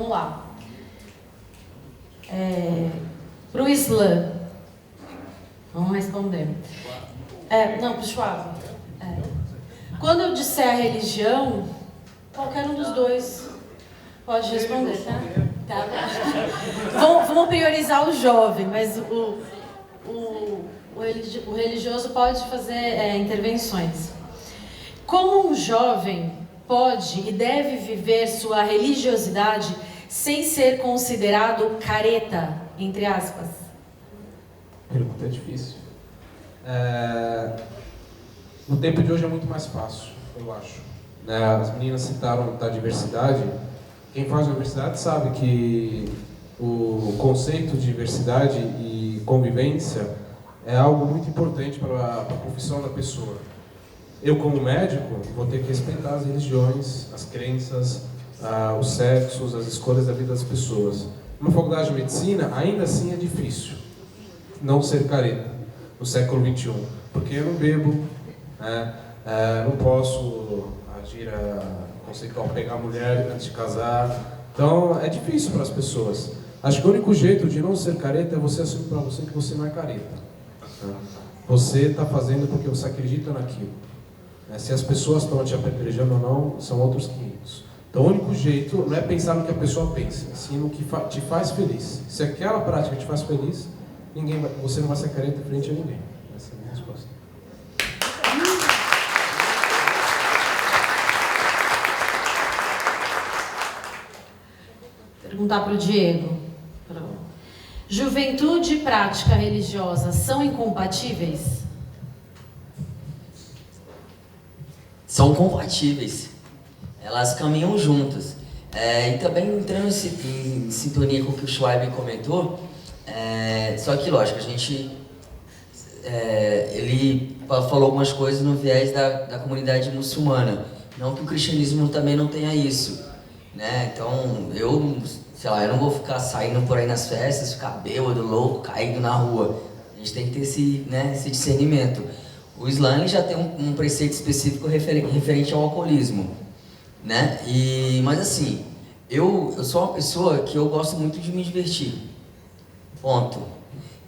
vamos lá. Para o Islã, vamos responder. Não, para o Schwab. Quando eu disser a religião, qualquer um dos dois pode responder, tá? Vamos priorizar o jovem, mas o religioso pode fazer intervenções. Como um jovem pode e deve viver sua religiosidade sem ser considerado careta, entre aspas? Pergunta difícil. No tempo de hoje é muito mais fácil, eu acho. As meninas citaram da diversidade. Quem faz diversidade sabe que o conceito de diversidade e convivência é algo muito importante para a profissão da pessoa. Eu, como médico, vou ter que respeitar as religiões, as crenças, os sexos, as escolhas da vida das pessoas. Numa faculdade de medicina, ainda assim é difícil não ser careta no século XXI, porque eu não bebo, não posso agir conceitual, pegar a mulher antes de casar. Então é difícil para as pessoas. Acho que o único jeito de não ser careta é você assumir para você que você não é careta. Você está fazendo porque você acredita naquilo. Se as pessoas estão te apedrejando ou não, são outros 500. Então o único jeito não é pensar no que a pessoa pensa, sim no que te faz feliz. Se aquela prática te faz feliz, você não vai ser careta frente a ninguém. Essa é a minha resposta. Perguntar para o Diego. Juventude e prática religiosa são incompatíveis? São compatíveis. Elas caminham juntas. E também entrando em sintonia com o que o Schwab comentou, só que, lógico, a gente... ele falou algumas coisas no viés da comunidade muçulmana. Não que o cristianismo também não tenha isso, né? Então, eu não vou ficar saindo por aí nas festas, ficar bêbado, louco, caído na rua. A gente tem que ter esse discernimento. O Islã ele já tem um preceito específico referente ao alcoolismo, né? Mas assim, eu sou uma pessoa que eu gosto muito de me divertir, ponto.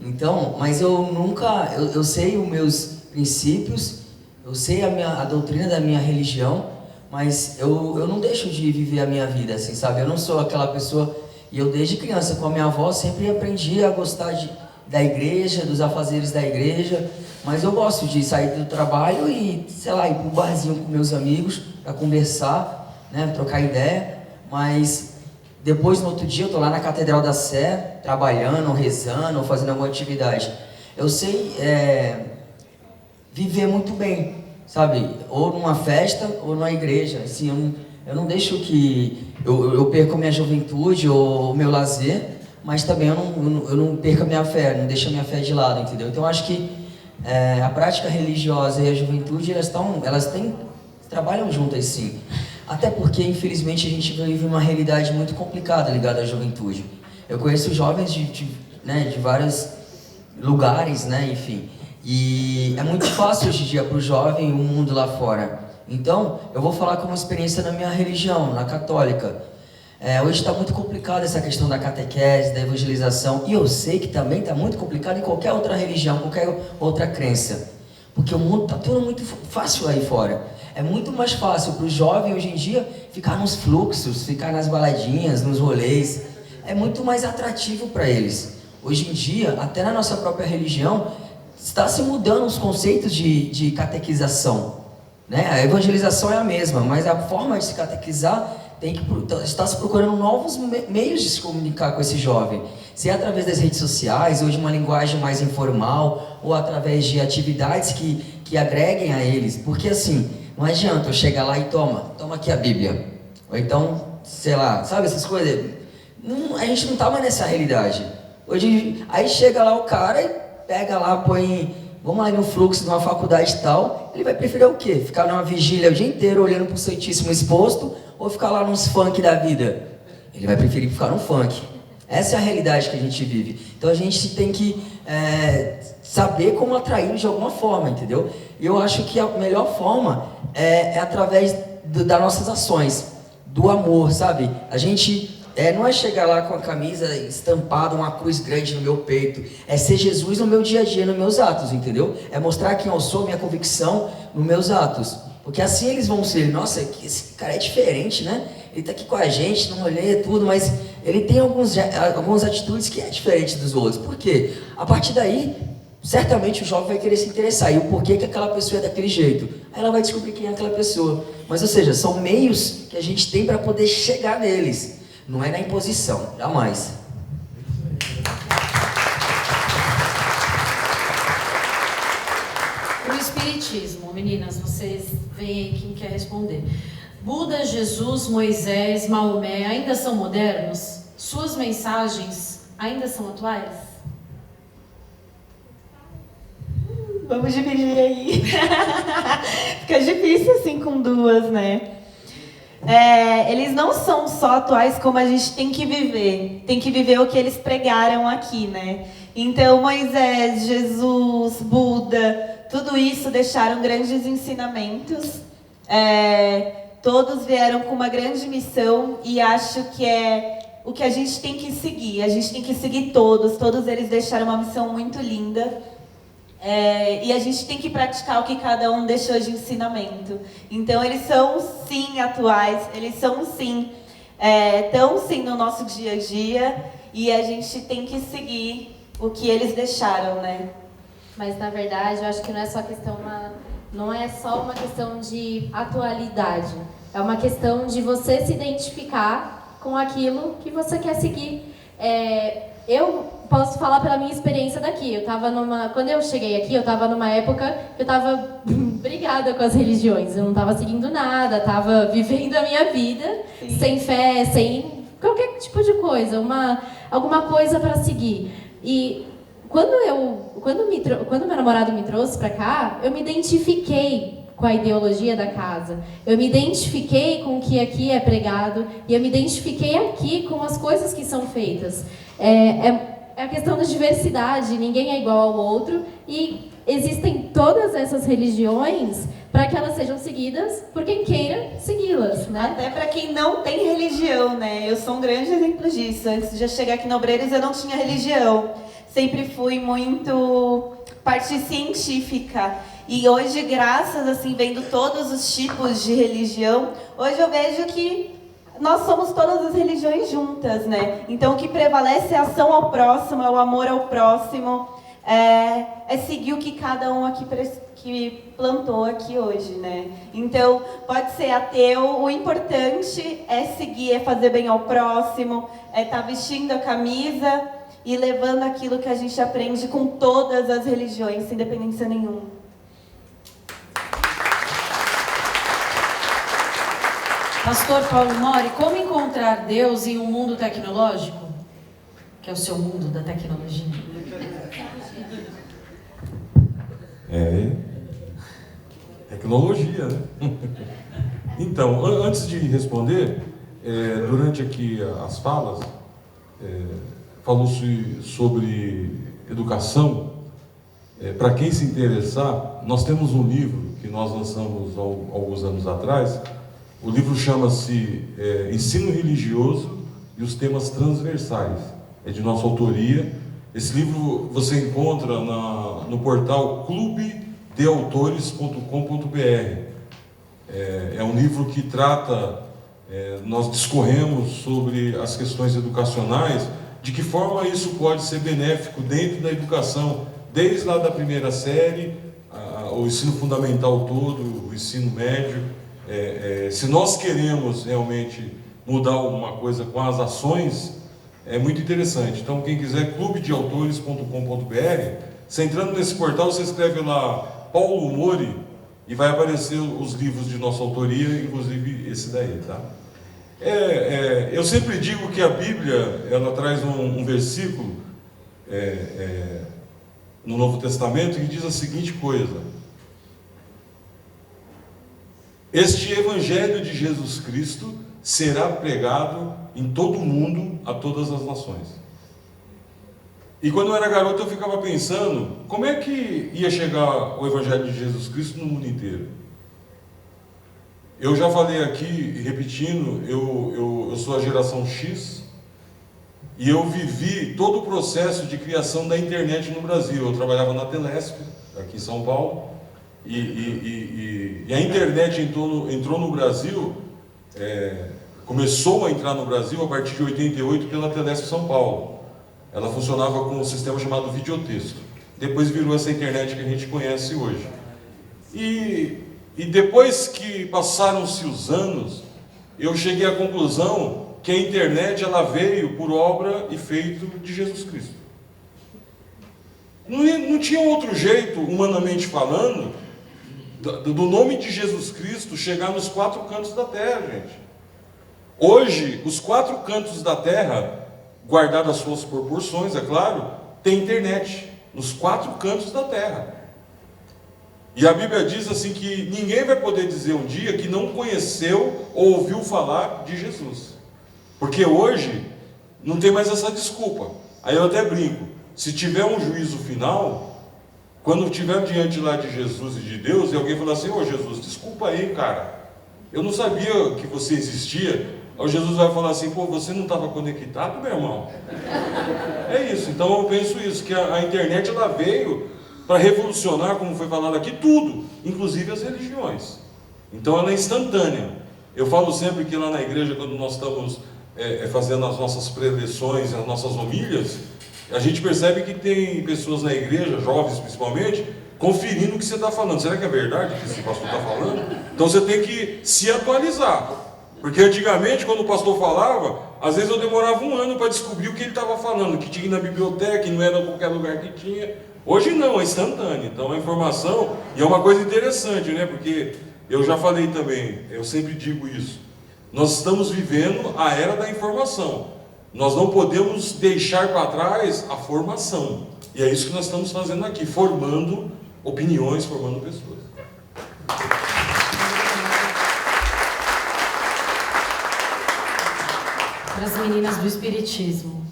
Então, mas eu sei os meus princípios, eu sei a doutrina da minha religião, mas eu não deixo de viver a minha vida, assim, sabe? Eu não sou aquela pessoa, e eu desde criança com a minha avó sempre aprendi a gostar da igreja, dos afazeres da igreja, mas eu gosto de sair do trabalho e, ir pro barzinho com meus amigos para conversar, né, trocar ideia, mas depois no outro dia eu tô lá na Catedral da Sé, trabalhando, rezando, fazendo alguma atividade. Eu sei viver muito bem, sabe? Ou numa festa ou numa igreja. Assim, eu não deixo que eu perca a minha juventude ou o meu lazer, mas também eu não perca a minha fé, não deixo a minha fé de lado, entendeu? Então eu acho que a prática religiosa e a juventude, elas trabalham juntas, sim. Até porque, infelizmente, a gente vive uma realidade muito complicada ligada à juventude. Eu conheço jovens de vários lugares, né, enfim. E é muito fácil hoje em dia para o jovem o mundo lá fora. Então, eu vou falar com uma experiência na minha religião, na católica. Hoje está muito complicado essa questão da catequese, da evangelização. E eu sei que também está muito complicado em qualquer outra religião, qualquer outra crença. Porque o mundo está tudo muito fácil aí fora. É muito mais fácil para o jovem hoje em dia ficar nos fluxos, ficar nas baladinhas, nos rolês. É muito mais atrativo para eles. Hoje em dia, até na nossa própria religião, está se mudando os conceitos de catequização, né? A evangelização é a mesma, mas a forma de se catequizar está se procurando novos meios de se comunicar com esse jovem. Se é através das redes sociais, ou de uma linguagem mais informal, ou através de atividades que agreguem a eles. Porque assim, não adianta eu chegar lá e toma aqui a Bíblia. Ou então, sabe essas coisas? A gente não está mais nessa realidade. Hoje, aí chega lá o cara e pega lá, põe, vamos lá no fluxo de uma faculdade e tal, ele vai preferir o quê? Ficar numa vigília o dia inteiro olhando para o Santíssimo exposto, ou ficar lá nos funk da vida? Ele vai preferir ficar no funk. Essa é a realidade que a gente vive. Então a gente tem que saber como atrair de alguma forma, entendeu? E eu acho que a melhor forma é através das nossas ações, do amor, sabe? A gente não é chegar lá com a camisa estampada, uma cruz grande no meu peito. É ser Jesus no meu dia a dia, nos meus atos, entendeu? É mostrar quem eu sou, minha convicção nos meus atos. Porque assim eles vão ser. Nossa, esse cara é diferente, né? Ele tá aqui com a gente, não olhei tudo, mas ele tem algumas atitudes que é diferente dos outros. Por quê? A partir daí, certamente o jovem vai querer se interessar. E o porquê que aquela pessoa é daquele jeito? Aí ela vai descobrir quem é aquela pessoa. Mas, ou seja, são meios que a gente tem para poder chegar neles. Não é na imposição, jamais. O Espiritismo, meninas, vocês veem aí quem quer responder. Buda, Jesus, Moisés, Maomé ainda são modernos? Suas mensagens ainda são atuais? Vamos dividir aí. Fica difícil assim com duas, né? Eles não são só atuais, como a gente tem que viver. Tem que viver o que eles pregaram aqui, né? Então, Moisés, Jesus, Buda, tudo isso deixaram grandes ensinamentos. Todos vieram com uma grande missão e acho que é o que a gente tem que seguir. A gente tem que seguir todos. Todos eles deixaram uma missão muito linda. E a gente tem que praticar o que cada um deixou de ensinamento. Então eles são sim atuais, eles são sim, estão sim no nosso dia a dia, e a gente tem que seguir o que eles deixaram, né? Mas na verdade eu acho que não é só uma questão de atualidade, é uma questão de você se identificar com aquilo que você quer seguir. Eu posso falar pela minha experiência daqui. Quando eu cheguei aqui, eu estava numa época que eu estava brigada com as religiões. Eu não estava seguindo nada, estava vivendo a minha vida, sim, sem fé, sem qualquer tipo de coisa, alguma coisa para seguir. E quando meu namorado me trouxe para cá, eu me identifiquei com a ideologia da casa. Eu me identifiquei com o que aqui é pregado e eu me identifiquei aqui com as coisas que são feitas. É a questão da diversidade, ninguém é igual ao outro e existem todas essas religiões para que elas sejam seguidas por quem queira segui-las, né? Até para quem não tem religião, né? Eu sou um grande exemplo disso. Antes de eu chegar aqui na Obreiros, eu não tinha religião. Sempre fui muito parte científica. E hoje, graças, assim, vendo todos os tipos de religião, hoje eu vejo que nós somos todas as religiões juntas, né? Então, o que prevalece é a ação ao próximo, é o amor ao próximo, é seguir o que cada um aqui que plantou aqui hoje, né? Então, pode ser ateu, o importante é seguir, é fazer bem ao próximo, é estar vestindo a camisa e levando aquilo que a gente aprende com todas as religiões, sem dependência nenhuma. Pastor Paulo Mori, como encontrar Deus em um mundo tecnológico? Que é o seu mundo da tecnologia. Tecnologia, né? Então, antes de responder, durante aqui as falas, falou-se sobre educação. Para quem se interessar, nós temos um livro que nós lançamos alguns anos atrás. O livro chama-se Ensino Religioso e os Temas Transversais. É de nossa autoria. Esse livro você encontra no portal clubedeautores.com.br. É um livro que trata, nós discorremos sobre as questões educacionais, de que forma isso pode ser benéfico dentro da educação, desde lá da primeira série, o ensino fundamental todo, o ensino médio. Se nós queremos realmente mudar alguma coisa com as ações, é muito interessante. Então, quem quiser, clubedeautores.com.br, você entrando nesse portal, você escreve lá Paulo Mori e vai aparecer os livros de nossa autoria, inclusive esse daí, tá? Eu sempre digo que a Bíblia, ela traz um versículo no Novo Testamento que diz a seguinte coisa: este Evangelho de Jesus Cristo será pregado em todo o mundo, a todas as nações. E quando eu era garoto, eu ficava pensando, como é que ia chegar o Evangelho de Jesus Cristo no mundo inteiro? Eu já falei aqui, repetindo, eu sou a geração X, e eu vivi todo o processo de criação da internet no Brasil. Eu trabalhava na Telesp, aqui em São Paulo, e a internet entrou no Brasil, começou a entrar no Brasil a partir de 88 pela Telesp São Paulo. Ela funcionava com um sistema chamado videotexto. Depois virou essa internet que a gente conhece hoje. E depois que passaram-se os anos, eu cheguei à conclusão que a internet ela veio por obra e feito de Jesus Cristo. Não tinha outro jeito, humanamente falando, do nome de Jesus Cristo chegar nos 4 cantos da terra, gente. Hoje, os 4 cantos da terra, guardado as suas proporções, é claro, tem internet, nos 4 cantos da terra. E a Bíblia diz assim que ninguém vai poder dizer um dia que não conheceu ou ouviu falar de Jesus. Porque hoje não tem mais essa desculpa. Aí eu até brinco, se tiver um juízo final, quando estiver diante lá de Jesus e de Deus, e alguém falar assim, ô Jesus, desculpa aí, cara, eu não sabia que você existia. Aí Jesus vai falar assim, pô, você não estava conectado, meu irmão? É isso, então eu penso isso, que a internet ela veio para revolucionar, como foi falado aqui, tudo, inclusive as religiões. Então ela é instantânea. Eu falo sempre que lá na igreja, quando nós estamos fazendo as nossas preleções, as nossas homilhas, a gente percebe que tem pessoas na igreja, jovens principalmente, conferindo o que você está falando. Será que é verdade o que esse pastor está falando? Então você tem que se atualizar. Porque antigamente, quando o pastor falava, às vezes eu demorava 1 ano para descobrir o que ele estava falando, que tinha na biblioteca, e não era em qualquer lugar que tinha. Hoje não, é instantâneo. Então a informação, e é uma coisa interessante, né? Porque eu já falei também, eu sempre digo isso. Nós estamos vivendo a era da informação. Nós não podemos deixar para trás a formação. E é isso que nós estamos fazendo aqui, formando opiniões, formando pessoas. Para as meninas do Espiritismo.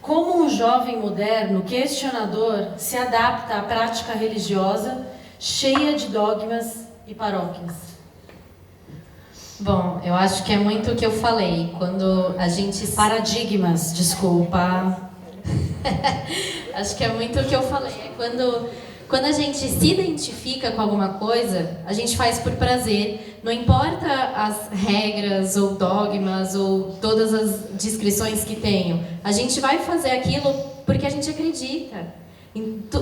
Como um jovem moderno questionador se adapta à prática religiosa cheia de dogmas e paróquias? Bom, eu acho que é muito o que eu falei, quando a gente... Paradigmas, desculpa. Acho que é muito o que eu falei, quando a gente se identifica com alguma coisa, a gente faz por prazer, não importa as regras ou dogmas ou todas as descrições que tenham, a gente vai fazer aquilo porque a gente acredita.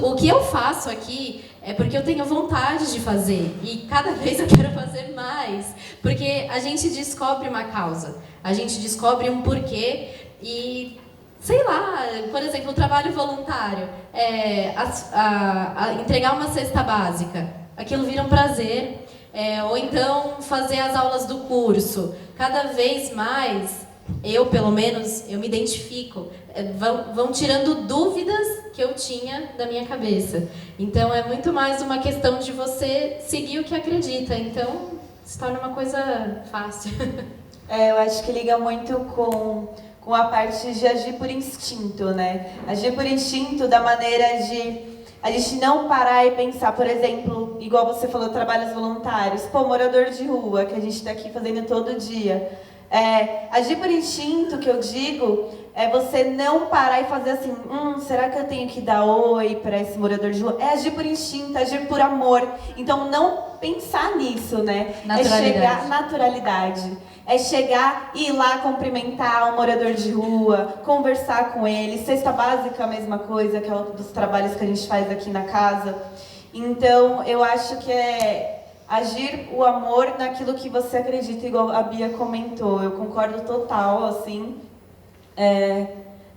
O que eu faço aqui é porque eu tenho vontade de fazer e cada vez eu quero fazer mais, porque a gente descobre uma causa, a gente descobre um porquê e, sei lá, por exemplo, o trabalho voluntário, entregar uma cesta básica, aquilo vira um prazer, ou então fazer as aulas do curso, cada vez mais... Eu, pelo menos, eu me identifico. Vão tirando dúvidas que eu tinha da minha cabeça. Então, é muito mais uma questão de você seguir o que acredita. Então, se torna uma coisa fácil. Eu acho que liga muito com a parte de agir por instinto, né? Agir por instinto da maneira de a gente não parar e pensar, por exemplo, igual você falou, trabalhos voluntários. Pô, morador de rua, que a gente está aqui fazendo todo dia. Agir por instinto, que eu digo, é você não parar e fazer assim, será que eu tenho que dar oi para esse morador de rua? É agir por instinto, agir por amor. Então, não pensar nisso, né? Naturalidade. É chegar e ir lá cumprimentar um morador de rua, conversar com ele. Cesta básica, a mesma coisa, que é um dos trabalhos que a gente faz aqui na casa. Então, eu acho que agir o amor naquilo que você acredita, igual a Bia comentou. Eu concordo total, assim.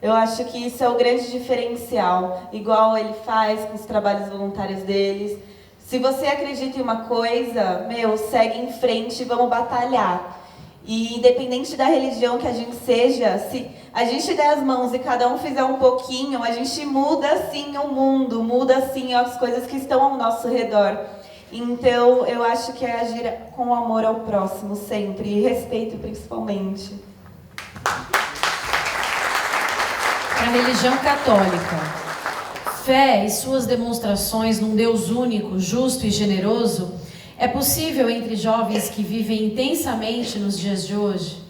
Eu acho que isso é o grande diferencial. Igual ele faz com os trabalhos voluntários deles. Se você acredita em uma coisa, segue em frente e vamos batalhar. E independente da religião que a gente seja, se a gente der as mãos e cada um fizer um pouquinho, a gente muda sim o mundo, muda sim as coisas que estão ao nosso redor. Então, eu acho que é agir com amor ao próximo sempre, e respeito principalmente. A religião católica. Fé e suas demonstrações num Deus único, justo e generoso é possível entre jovens que vivem intensamente nos dias de hoje?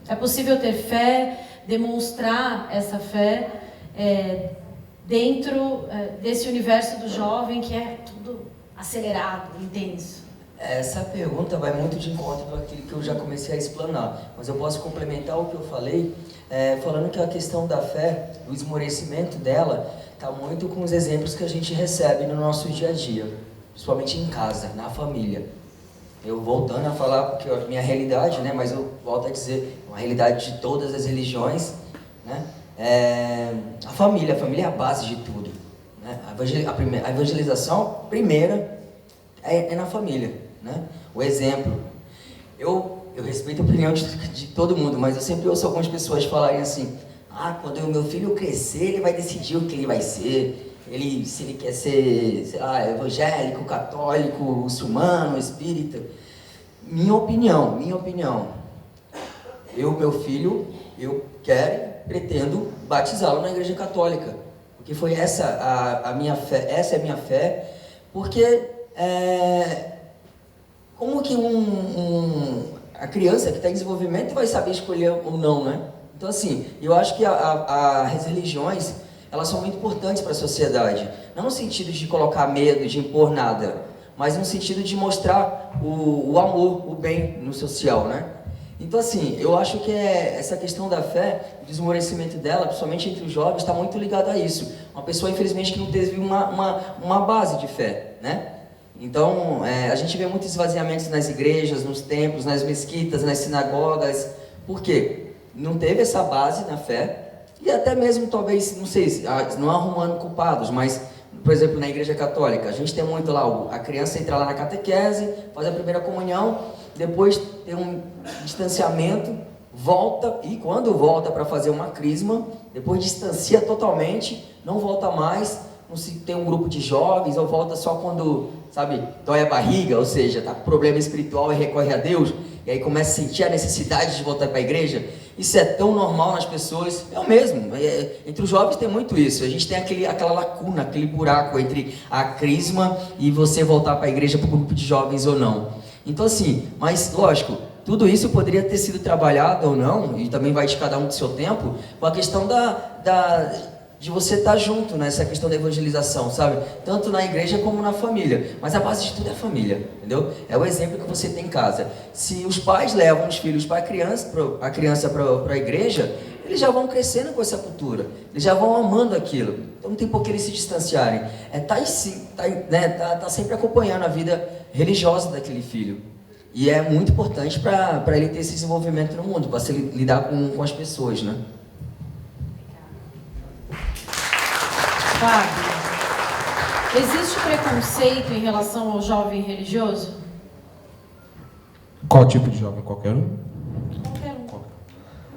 É possível ter fé, demonstrar essa fé dentro desse universo do jovem que é tudo acelerado, intenso? Essa pergunta vai muito de encontro daquilo que eu já comecei a explanar, mas eu posso complementar o que eu falei, falando que a questão da fé, o esmorecimento dela, está muito com os exemplos que a gente recebe no nosso dia a dia, principalmente em casa, na família. Eu voltando a falar, porque é a minha realidade, né, mas eu volto a dizer, uma realidade de todas as religiões, né, a família é a base de tudo, né, a evangelização primeira é na família, né, o exemplo. Eu respeito a opinião de todo mundo, mas eu sempre ouço algumas pessoas falarem assim: quando o meu filho crescer, ele vai decidir o que ele vai ser. Se ele quer ser, sei lá, evangélico, católico, muçulmano, espírita. Minha opinião. Meu filho, eu pretendo batizá-lo na igreja católica. Porque foi essa a minha fé, essa é a minha fé. Porque, como que a criança que está em desenvolvimento vai saber escolher ou não, né? Então, assim, eu acho que as religiões, elas são muito importantes para a sociedade. Não no sentido de colocar medo, de impor nada, mas no sentido de mostrar o amor, o bem no social, né? Então, assim, eu acho que essa questão da fé, o desmorecimento dela, principalmente entre os jovens, está muito ligado a isso. Uma pessoa, infelizmente, que não teve uma base de fé, né? Então, a gente vê muitos esvaziamentos nas igrejas, nos templos, nas mesquitas, nas sinagogas. Por quê? Não teve essa base na fé, e até mesmo, talvez, não sei, não arrumando culpados, mas, por exemplo, na igreja católica, a gente tem muito lá, a criança entra lá na catequese, faz a primeira comunhão, depois tem um distanciamento, volta, e quando volta para fazer uma crisma, depois distancia totalmente, não volta mais, não se tem um grupo de jovens, ou volta só quando, sabe, dói a barriga, ou seja, tá com problema espiritual e recorre a Deus, e aí começa a sentir a necessidade de voltar para a igreja. Isso é tão normal nas pessoas, eu mesmo, entre os jovens tem muito isso, a gente tem aquela lacuna, aquele buraco entre a crisma e você voltar para a igreja, para o grupo de jovens ou não. Então, assim, mas lógico, tudo isso poderia ter sido trabalhado ou não, e também vai de cada um do seu tempo, com a questão de você estar junto nessa questão da evangelização, sabe? Tanto na igreja como na família. Mas a base de tudo é a família, entendeu? É o exemplo que você tem em casa. Se os pais levam os filhos para a criança para a igreja, eles já vão crescendo com essa cultura. Eles já vão amando aquilo. Então não tem por que eles se distanciarem. Tá sempre acompanhando a vida religiosa daquele filho. E é muito importante para ele ter esse desenvolvimento no mundo, para se lidar com as pessoas, né? Fábio, existe preconceito em relação ao jovem religioso? Qual tipo de jovem? Qualquer um? Qualquer um.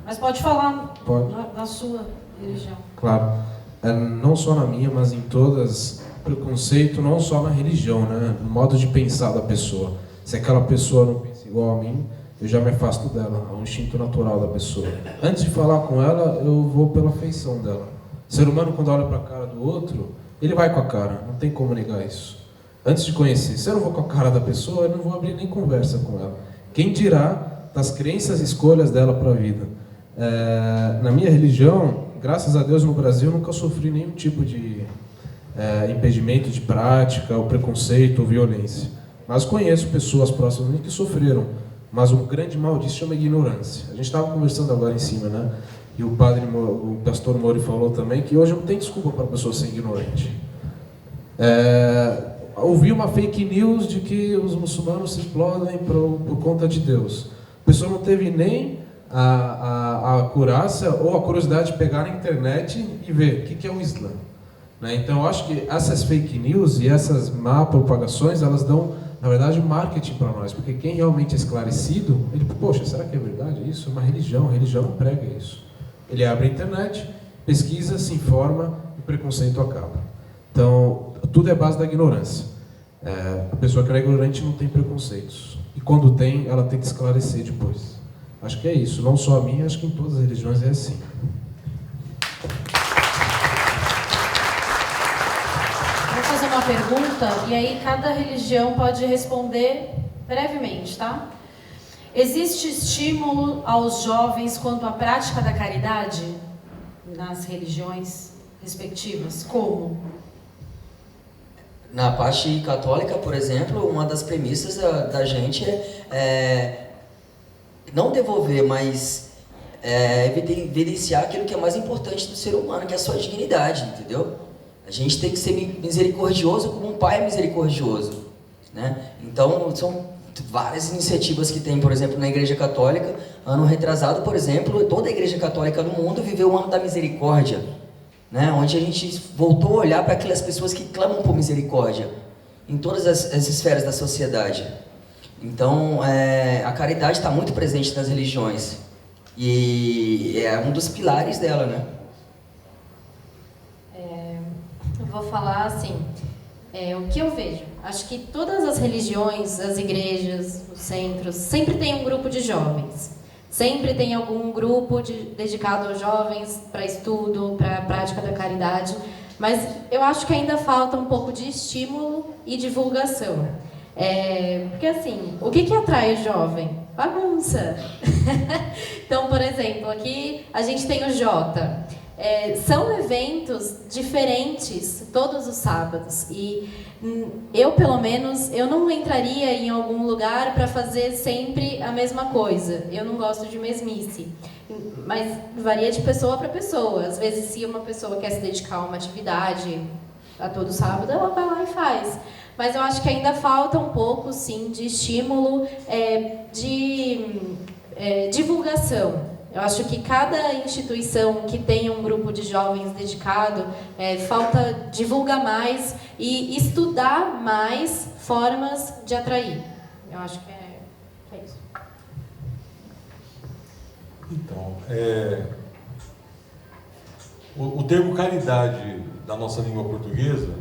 Mas pode falar Pode. Da sua religião. Claro. Não só na minha, mas em todas. Preconceito não só na religião, né? No modo de pensar da pessoa. Se aquela pessoa não pensa igual a mim, eu já me afasto dela. É um instinto natural da pessoa. Antes de falar com ela, eu vou pela feição dela. O ser humano, quando olha para a cara do outro, ele vai com a cara, não tem como negar isso. Antes de conhecer, se eu não vou com a cara da pessoa, eu não vou abrir nem conversa com ela. Quem dirá das crenças e escolhas dela para a vida? Na minha religião, graças a Deus, no Brasil, eu nunca sofri nenhum tipo de impedimento de prática, ou preconceito, ou violência. Mas conheço pessoas próximas a mim que sofreram, mas um grande mal disso chama ignorância. A gente estava conversando agora em cima, né? E o pastor Mori falou também que hoje não tem desculpa para a pessoa ser ignorante. Ouvi uma fake news de que os muçulmanos se explodem por conta de Deus. A pessoa não teve nem a acurácia ou a curiosidade de pegar na internet e ver o que é o Islã. Né? Então eu acho que essas fake news e essas má propagações, elas dão, na verdade, um marketing para nós. Porque quem realmente é esclarecido, ele, poxa, será que é verdade isso? É uma religião, a religião não prega isso. Ele abre a internet, pesquisa, se informa e o preconceito acaba. Então, tudo é base da ignorância. A pessoa que não é ignorante não tem preconceitos. E quando tem, ela tem que esclarecer depois. Acho que é isso. Não só a minha, acho que em todas as religiões é assim. Vou fazer uma pergunta e aí cada religião pode responder brevemente, tá? Existe estímulo aos jovens quanto à prática da caridade nas religiões respectivas? Como? Na parte católica, por exemplo, uma das premissas da gente é não devolver, mas evidenciar aquilo que é mais importante do ser humano, que é a sua dignidade, entendeu? A gente tem que ser misericordioso como um pai é misericordioso, né? Então, são várias iniciativas que tem, por exemplo, na Igreja Católica. Ano retrasado, por exemplo, toda a Igreja Católica no mundo viveu o ano da misericórdia, né? Onde a gente voltou a olhar para aquelas pessoas que clamam por misericórdia em todas as esferas da sociedade. Então, a caridade está muito presente nas religiões e é um dos pilares dela, né? Eu vou falar assim, o que eu vejo. Acho que todas as religiões, as igrejas, os centros, sempre tem um grupo de jovens. Sempre tem algum grupo dedicado aos jovens para estudo, para a prática da caridade. Mas eu acho que ainda falta um pouco de estímulo e divulgação. Porque assim, o que atrai o jovem? Bagunça. Então, por exemplo, aqui a gente tem o Jota. São eventos diferentes todos os sábados e eu, pelo menos, eu não entraria em algum lugar para fazer sempre a mesma coisa. Eu não gosto de mesmice, mas varia de pessoa para pessoa. Às vezes, se uma pessoa quer se dedicar a uma atividade a todo sábado, ela vai lá e faz. Mas eu acho que ainda falta um pouco, sim, de estímulo, de divulgação. Eu acho que cada instituição que tenha um grupo de jovens dedicado, falta divulgar mais e estudar mais formas de atrair. Eu acho que é isso. Então, o termo caridade da nossa língua portuguesa,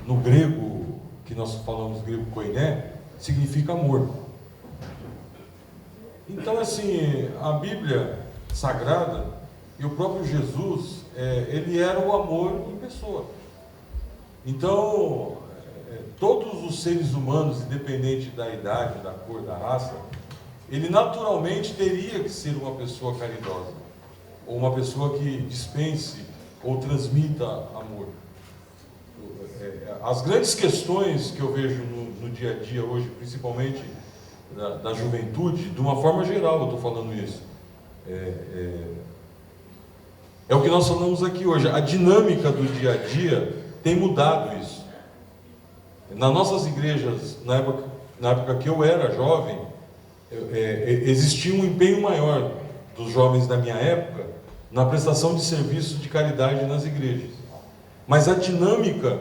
no grego, que nós falamos grego koiné, significa amor. Então, assim, a Bíblia Sagrada e o próprio Jesus, ele era o amor em pessoa. Então, todos os seres humanos, independente da idade, da cor, da raça, ele naturalmente teria que ser uma pessoa caridosa, ou uma pessoa que dispense ou transmita amor. As grandes questões que eu vejo no dia a dia hoje, principalmente da juventude, de uma forma geral eu estou falando isso, é o que nós falamos aqui hoje. A dinâmica do dia a dia tem mudado isso. Nas nossas igrejas, na época que eu era jovem, existia um empenho maior dos jovens da minha época na prestação de serviço de caridade nas igrejas. Mas a dinâmica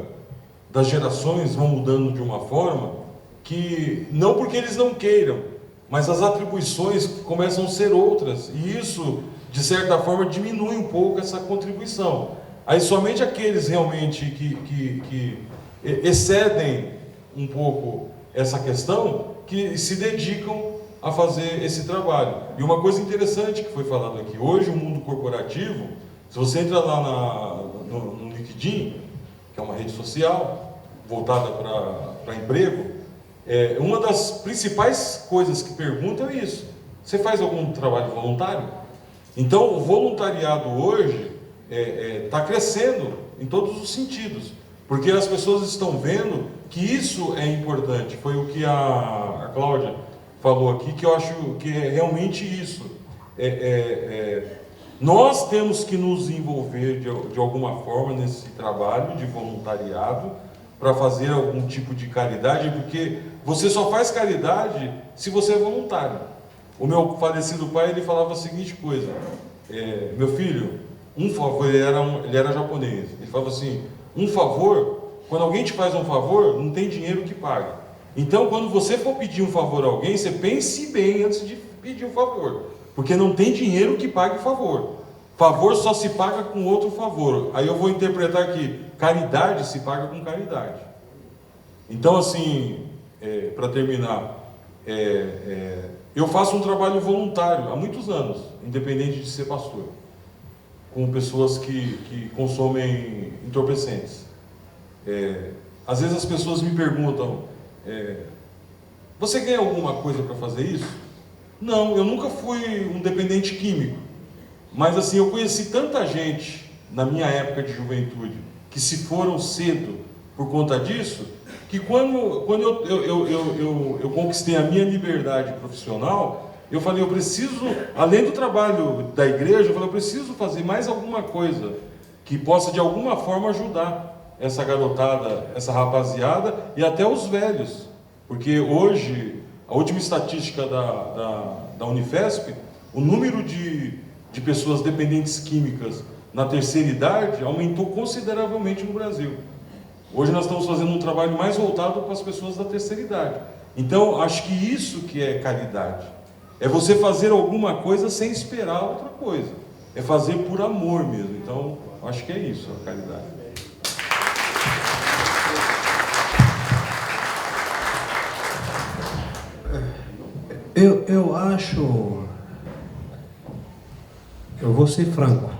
das gerações vão mudando de uma forma que, não porque eles não queiram, mas as atribuições começam a ser outras, e isso, de certa forma, diminui um pouco essa contribuição. Aí somente aqueles realmente que excedem um pouco essa questão, que se dedicam a fazer esse trabalho. E uma coisa interessante que foi falado aqui, hoje o mundo corporativo, se você entra lá no LinkedIn, que é uma rede social voltada para emprego, uma das principais coisas que perguntam é isso: você faz algum trabalho voluntário? Então, o voluntariado hoje está crescendo em todos os sentidos, porque as pessoas estão vendo que isso é importante. Foi o que a Cláudia falou aqui, que eu acho que é realmente isso. Nós temos que nos envolver de alguma forma nesse trabalho de voluntariado para fazer algum tipo de caridade, porque você só faz caridade se você é voluntário. O meu falecido pai, ele falava a seguinte coisa: meu filho, um favor, ele era japonês, ele falava assim: um favor, quando alguém te faz um favor, não tem dinheiro que pague. Então, quando você for pedir um favor a alguém, você pense bem antes de pedir um favor, porque não tem dinheiro que pague favor. Favor só se paga com outro favor. Aí eu vou interpretar que caridade se paga com caridade. Então, assim, para terminar, eu faço um trabalho voluntário há muitos anos, independente de ser pastor, com pessoas que consomem entorpecentes. Às vezes as pessoas me perguntam: você ganha alguma coisa para fazer isso? Não, eu nunca fui um dependente químico. Mas assim, eu conheci tanta gente na minha época de juventude que se foram cedo por conta disso, que quando eu conquistei a minha liberdade profissional, eu falei, eu preciso, além do trabalho da igreja, eu falei, eu preciso fazer mais alguma coisa que possa de alguma forma ajudar essa garotada, essa rapaziada e até os velhos. Porque hoje, a última estatística da Unifesp, o número de pessoas dependentes químicas na terceira idade aumentou consideravelmente no Brasil. Hoje nós estamos fazendo um trabalho mais voltado para as pessoas da terceira idade. Então, acho que isso que é caridade. É você fazer alguma coisa sem esperar outra coisa. É fazer por amor mesmo. Então, acho que é isso, a caridade. Eu acho... Eu vou ser franco.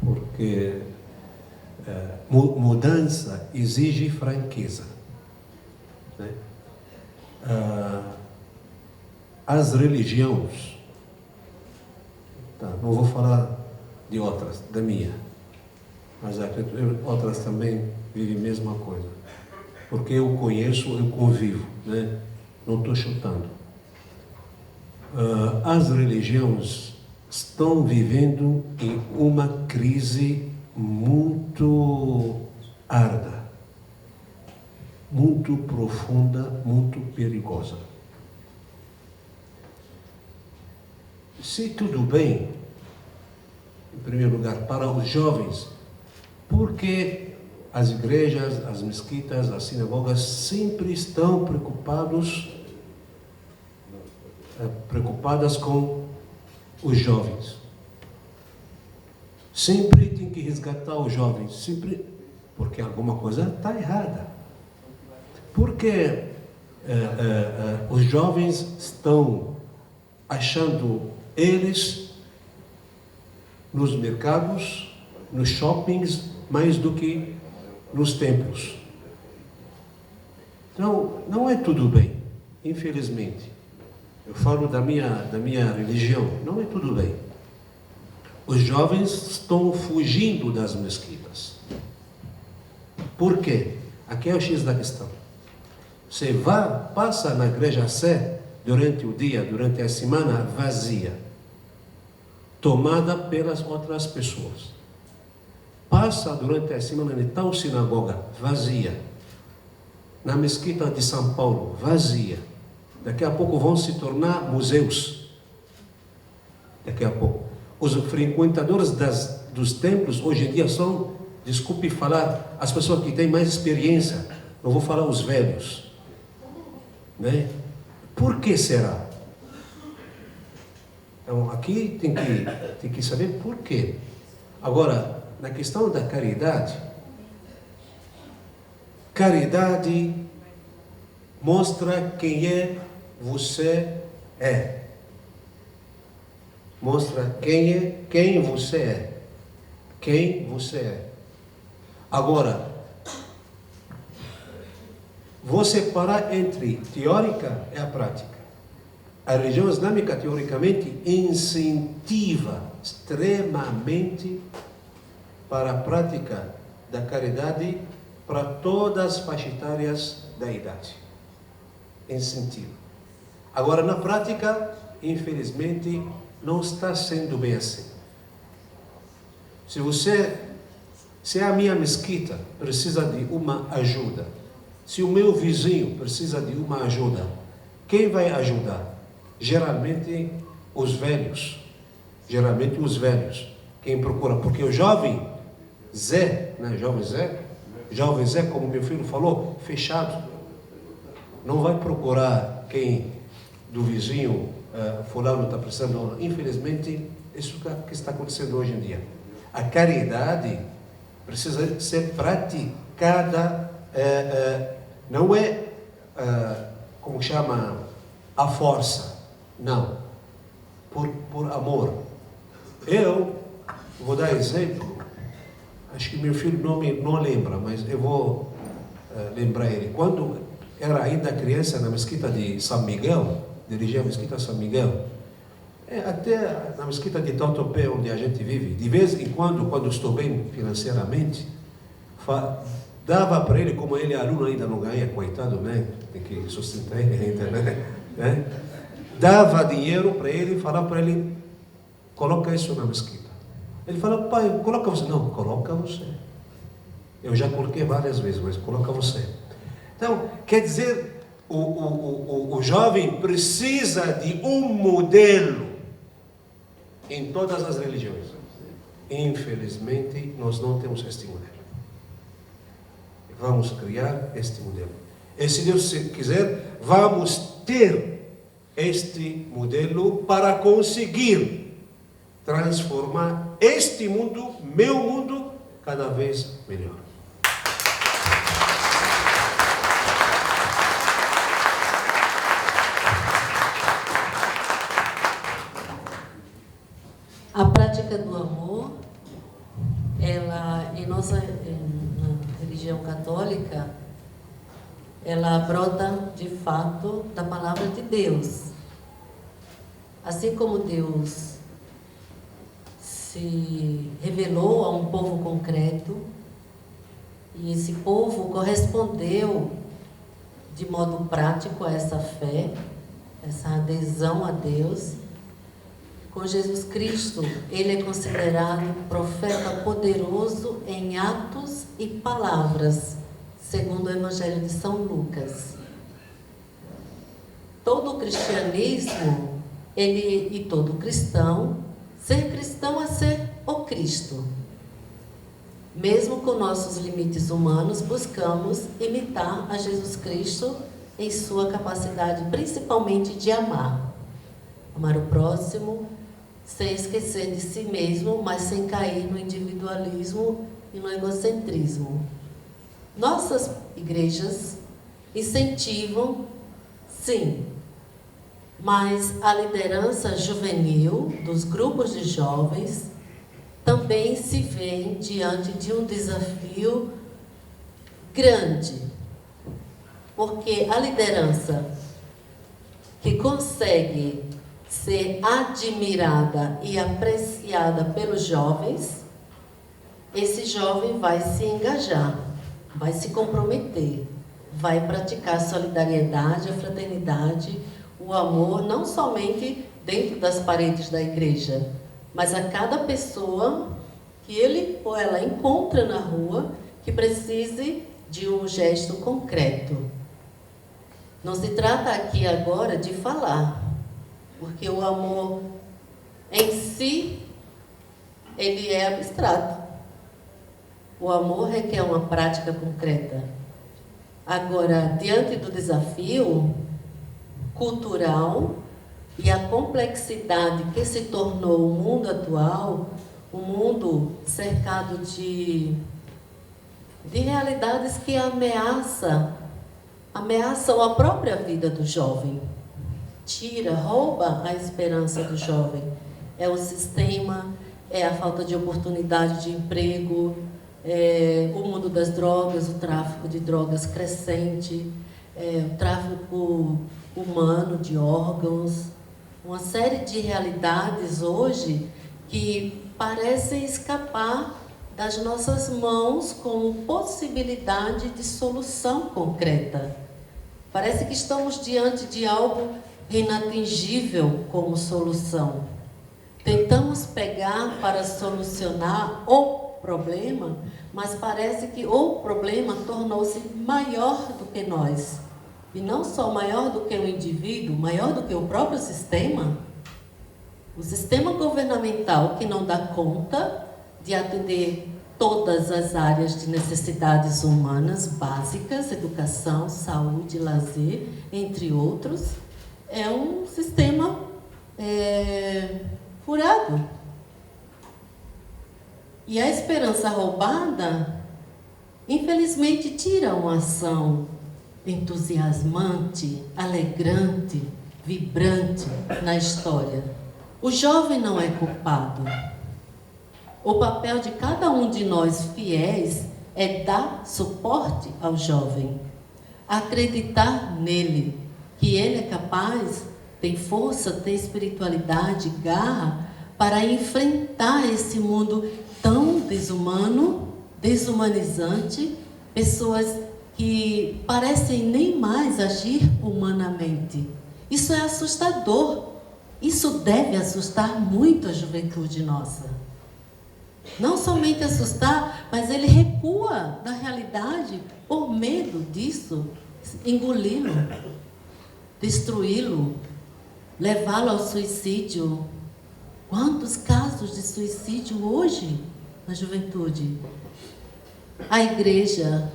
Porque mudança exige franqueza, né? As religiões, tá, não vou falar de outras, da minha, mas outras também vivem a mesma coisa, porque eu conheço, eu convivo, né? Não estou chutando. As religiões estão vivendo em uma crise muito árdua, muito profunda, muito perigosa. Se tudo bem, em primeiro lugar, para os jovens, porque as igrejas, as mesquitas, as sinagogas sempre estão preocupadas com os jovens. Sempre tem que resgatar os jovens, sempre, porque alguma coisa está errada. Porque os jovens estão achando eles nos mercados, nos shoppings, mais do que nos templos. Então, não é tudo bem, infelizmente. Eu falo da minha religião, não é tudo bem. Os jovens estão fugindo das mesquitas. Por quê? Aqui é o X da questão. Você passa na igreja Sé durante o dia, durante a semana, vazia, tomada pelas outras pessoas. Passa durante a semana em tal sinagoga, vazia. Na mesquita de São Paulo, vazia. Daqui a pouco vão se tornar museus. Daqui a pouco. Os frequentadores dos templos hoje em dia são, desculpe falar, as pessoas que têm mais experiência. Não vou falar os velhos. Né? Por que será? Então, aqui tem que saber por quê. Agora, na questão da caridade, caridade mostra quem você é. Mostra quem você é. Quem você é. Agora, vou separar entre teórica e a prática. A religião islâmica, teoricamente, incentiva extremamente para a prática da caridade para todas as faixas etárias da idade. Incentivo. Agora, na prática, infelizmente, não está sendo bem assim. Se a minha mesquita precisa de uma ajuda, se o meu vizinho precisa de uma ajuda, quem vai ajudar? Geralmente os velhos. Geralmente os velhos. Quem procura? Porque o jovem Zé, né? Jovem Zé, como meu filho falou, fechado. Não vai procurar quem do vizinho, fulano está precisando. Infelizmente, isso que está acontecendo hoje em dia. A caridade precisa ser praticada, não é, como chama, a força. Não. Por amor. Eu vou dar exemplo. Acho que meu filho não lembra, mas eu vou lembrar ele. Quando era ainda criança na mesquita de São Miguel, dirigir a mesquita São Miguel. Até na mesquita de Tautupe, onde a gente vive, de vez em quando estou bem financeiramente, dava para ele, como ele aluno ainda não ganha, coitado, né? Tem que sustentar ele ainda, né? Dava dinheiro para ele, falava para ele, coloca isso na mesquita. Ele falava, pai, coloca você. Não, coloca você. Eu já coloquei várias vezes, mas coloca você. Então, quer dizer, o jovem precisa de um modelo em todas as religiões. Infelizmente, nós não temos este modelo. Vamos criar este modelo. E se Deus quiser, vamos ter este modelo para conseguir transformar este mundo, meu mundo, cada vez melhor. A prática do amor, ela, na religião católica, ela brota de fato da palavra de Deus. Assim como Deus se revelou a um povo concreto, e esse povo correspondeu de modo prático a essa fé, essa adesão a Deus. Com Jesus Cristo, ele é considerado profeta poderoso em atos e palavras, segundo o Evangelho de São Lucas. Todo o cristianismo, e todo cristão, ser cristão é ser o Cristo. Mesmo com nossos limites humanos, buscamos imitar a Jesus Cristo em sua capacidade, principalmente de amar. Amar o próximo, sem esquecer de si mesmo, mas sem cair no individualismo e no egocentrismo. Nossas igrejas incentivam, sim, mas a liderança juvenil dos grupos de jovens também se vê diante de um desafio grande, porque a liderança que consegue ser admirada e apreciada pelos jovens, esse jovem vai se engajar, vai se comprometer, vai praticar a solidariedade, a fraternidade, o amor, não somente dentro das paredes da igreja, mas a cada pessoa que ele ou ela encontra na rua que precise de um gesto concreto. Não se trata aqui agora de falar, porque o amor em si, ele é abstrato. O amor requer uma prática concreta. Agora, diante do desafio cultural e a complexidade que se tornou o mundo atual, um mundo cercado de realidades que ameaçam a própria vida do jovem. Rouba a esperança do jovem. É o sistema, é a falta de oportunidade de emprego, é o mundo das drogas, o tráfico de drogas crescente, o tráfico humano de órgãos, uma série de realidades hoje que parecem escapar das nossas mãos como possibilidade de solução concreta. Parece que estamos diante de algo inatingível como solução. Tentamos pegar para solucionar o problema, mas parece que o problema tornou-se maior do que nós. E não só maior do que o indivíduo, maior do que o próprio sistema. O sistema governamental que não dá conta de atender todas as áreas de necessidades humanas básicas, educação, saúde, lazer, entre outros, é um sistema furado. E a esperança roubada, infelizmente, tira uma ação entusiasmante, alegrante, vibrante na história. O jovem não é culpado. O papel de cada um de nós fiéis é dar suporte ao jovem, acreditar nele, que ele é capaz tem força, tem espiritualidade, garra para enfrentar esse mundo tão desumano, desumanizante, pessoas que parecem nem mais agir humanamente. Isso é assustador. Isso deve assustar muito a juventude nossa. Não somente assustar, mas ele recua da realidade por medo disso, engoli-lo, destruí-lo, levá-lo ao suicídio. Quantos casos de suicídio hoje na juventude? A igreja,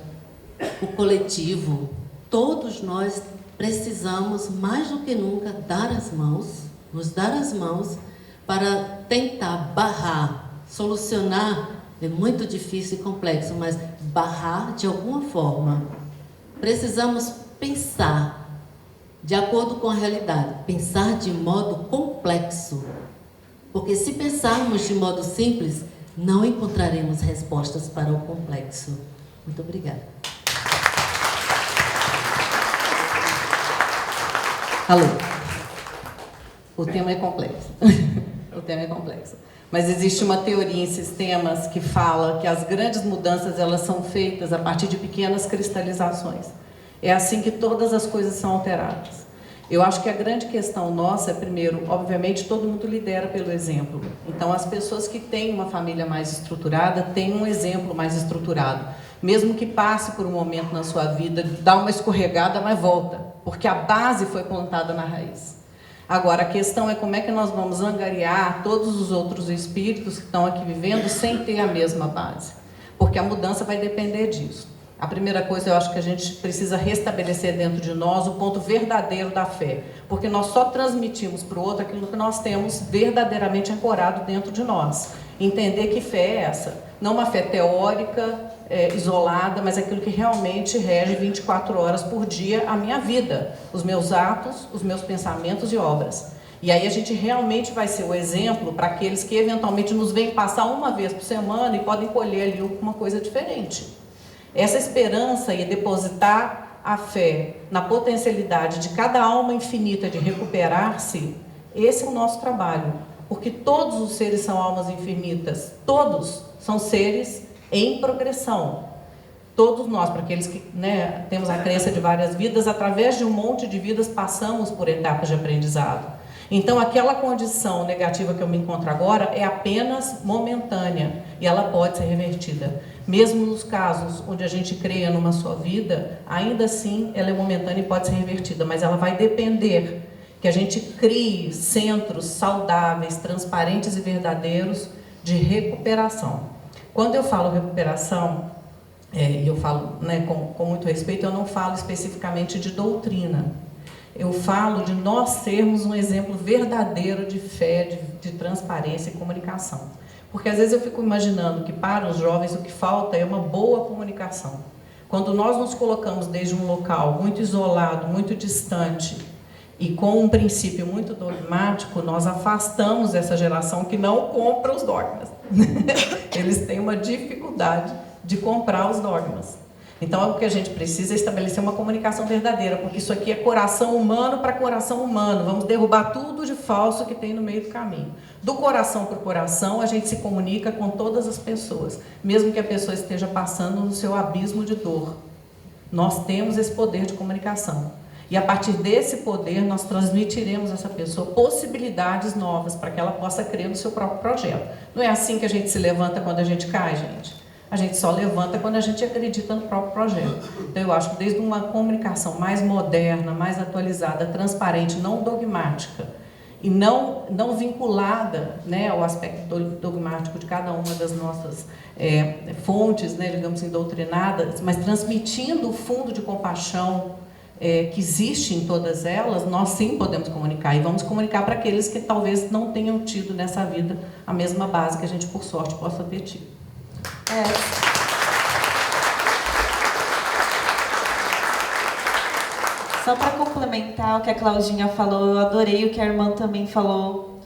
o coletivo, todos nós precisamos mais do que nunca dar as mãos, nos dar as mãos para tentar barrar, solucionar. É muito difícil e complexo, mas barrar de alguma forma. Precisamos pensar de acordo com a realidade, pensar de modo complexo. Porque se pensarmos de modo simples, não encontraremos respostas para o complexo. Muito obrigada. Alô. O tema é complexo. O tema é complexo. Mas existe uma teoria em sistemas que fala que as grandes mudanças elas são feitas a partir de pequenas cristalizações. É assim que todas as coisas são alteradas. Eu acho que a grande questão nossa é, primeiro, obviamente, todo mundo lidera pelo exemplo. Então, as pessoas que têm uma família mais estruturada têm um exemplo mais estruturado. Mesmo que passe por um momento na sua vida, dá uma escorregada, mas volta. Porque a base foi plantada na raiz. Agora, a questão é como é que nós vamos angariar todos os outros espíritos que estão aqui vivendo sem ter a mesma base. Porque a mudança vai depender disso. A primeira coisa, eu acho que a gente precisa restabelecer dentro de nós o ponto verdadeiro da fé. Porque nós só transmitimos para o outro aquilo que nós temos verdadeiramente ancorado dentro de nós. Entender que fé é essa. Não uma fé teórica, isolada, mas aquilo que realmente rege 24 horas por dia a minha vida. Os meus atos, os meus pensamentos e obras. E aí a gente realmente vai ser o exemplo para aqueles que eventualmente nos vêm passar uma vez por semana e podem colher ali alguma coisa diferente. Essa esperança e depositar a fé na potencialidade de cada alma infinita de recuperar-se, esse é o nosso trabalho. Porque todos os seres são almas infinitas, todos são seres em progressão. Todos nós, para aqueles que temos a crença de várias vidas, através de um monte de vidas passamos por etapas de aprendizado. Então, aquela condição negativa que eu me encontro agora é apenas momentânea e ela pode ser revertida. Mesmo nos casos onde a gente creia numa só vida, ainda assim ela é momentânea e pode ser revertida, mas ela vai depender que a gente crie centros saudáveis, transparentes e verdadeiros de recuperação. Quando eu falo recuperação, e eu falo com muito respeito, eu não falo especificamente de doutrina. Eu falo de nós sermos um exemplo verdadeiro de fé, de transparência e comunicação. Porque às vezes eu fico imaginando que para os jovens o que falta é uma boa comunicação. Quando nós nos colocamos desde um local muito isolado, muito distante e com um princípio muito dogmático, nós afastamos essa geração que não compra os dogmas. Eles têm uma dificuldade de comprar os dogmas. Então, o que a gente precisa é estabelecer uma comunicação verdadeira, porque isso aqui é coração humano para coração humano. Vamos derrubar tudo de falso que tem no meio do caminho. Do coração para o coração, a gente se comunica com todas as pessoas, mesmo que a pessoa esteja passando no seu abismo de dor. Nós temos esse poder de comunicação. E a partir desse poder, nós transmitiremos a essa pessoa possibilidades novas para que ela possa crer no seu próprio projeto. Não é assim que a gente se levanta quando a gente cai, gente? A gente só levanta quando a gente acredita no próprio projeto. Então, eu acho que desde uma comunicação mais moderna, mais atualizada, transparente, não dogmática, e não vinculada ao aspecto dogmático de cada uma das nossas fontes, digamos assim, doutrinadas, mas transmitindo o fundo de compaixão que existe em todas elas, nós sim podemos comunicar. E vamos comunicar para aqueles que talvez não tenham tido nessa vida a mesma base que a gente, por sorte, possa ter tido. Só para complementar o que a Claudinha falou, eu adorei o que a irmã também falou.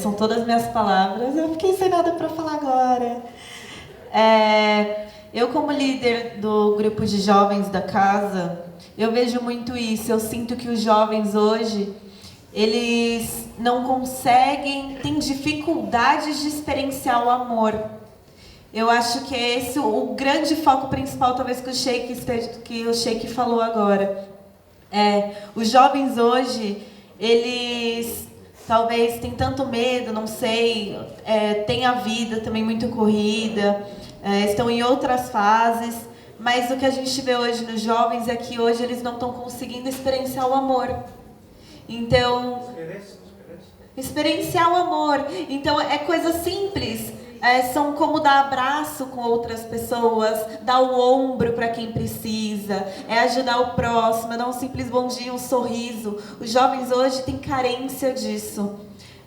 São todas minhas palavras, eu fiquei sem nada para falar agora. Eu, como líder do grupo de jovens da casa, eu vejo muito isso. Eu sinto que os jovens hoje, eles não conseguem, têm dificuldades de experienciar o amor. Eu acho que é esse o grande foco principal, talvez, que o Sheik falou agora. Os jovens hoje, eles talvez têm tanto medo, não sei, têm a vida também muito corrida, estão em outras fases, mas o que a gente vê hoje nos jovens é que hoje eles não estão conseguindo experienciar o amor. Então, experienciar o amor. Então, é coisa simples. São como dar abraço com outras pessoas, dar o ombro para quem precisa, ajudar o próximo, dar um simples bom dia, um sorriso. Os jovens hoje têm carência disso.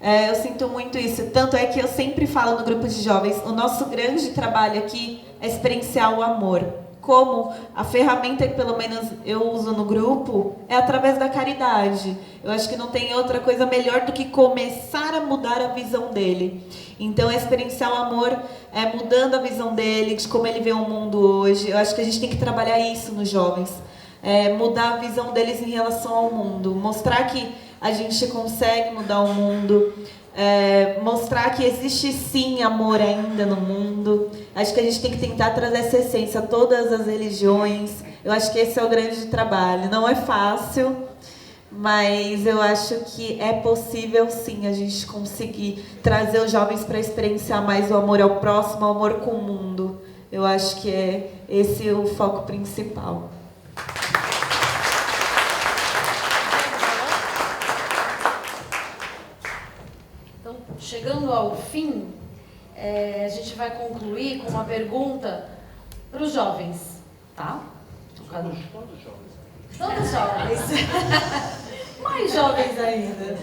Eu sinto muito isso. Tanto é que eu sempre falo no grupo de jovens, o nosso grande trabalho aqui é experienciar o amor. Como a ferramenta que pelo menos eu uso no grupo é através da caridade. Eu acho que não tem outra coisa melhor do que começar a mudar a visão dele. Então, experienciar o amor mudando a visão dele, de como ele vê o mundo hoje. Eu acho que a gente tem que trabalhar isso nos jovens. Mudar a visão deles em relação ao mundo. Mostrar que a gente consegue mudar o mundo. Mostrar que existe sim amor ainda no mundo. Acho que a gente tem que tentar trazer essa essência a todas as religiões. Eu acho que esse é o grande trabalho. Não é fácil, mas eu acho que é possível sim a gente conseguir trazer os jovens para experienciar mais o amor ao próximo, o amor com o mundo. Eu acho que é esse o foco principal. Chegando ao fim, a gente vai concluir com uma pergunta para os jovens, tá? Todos jovens. Todos jovens. Mais jovens ainda.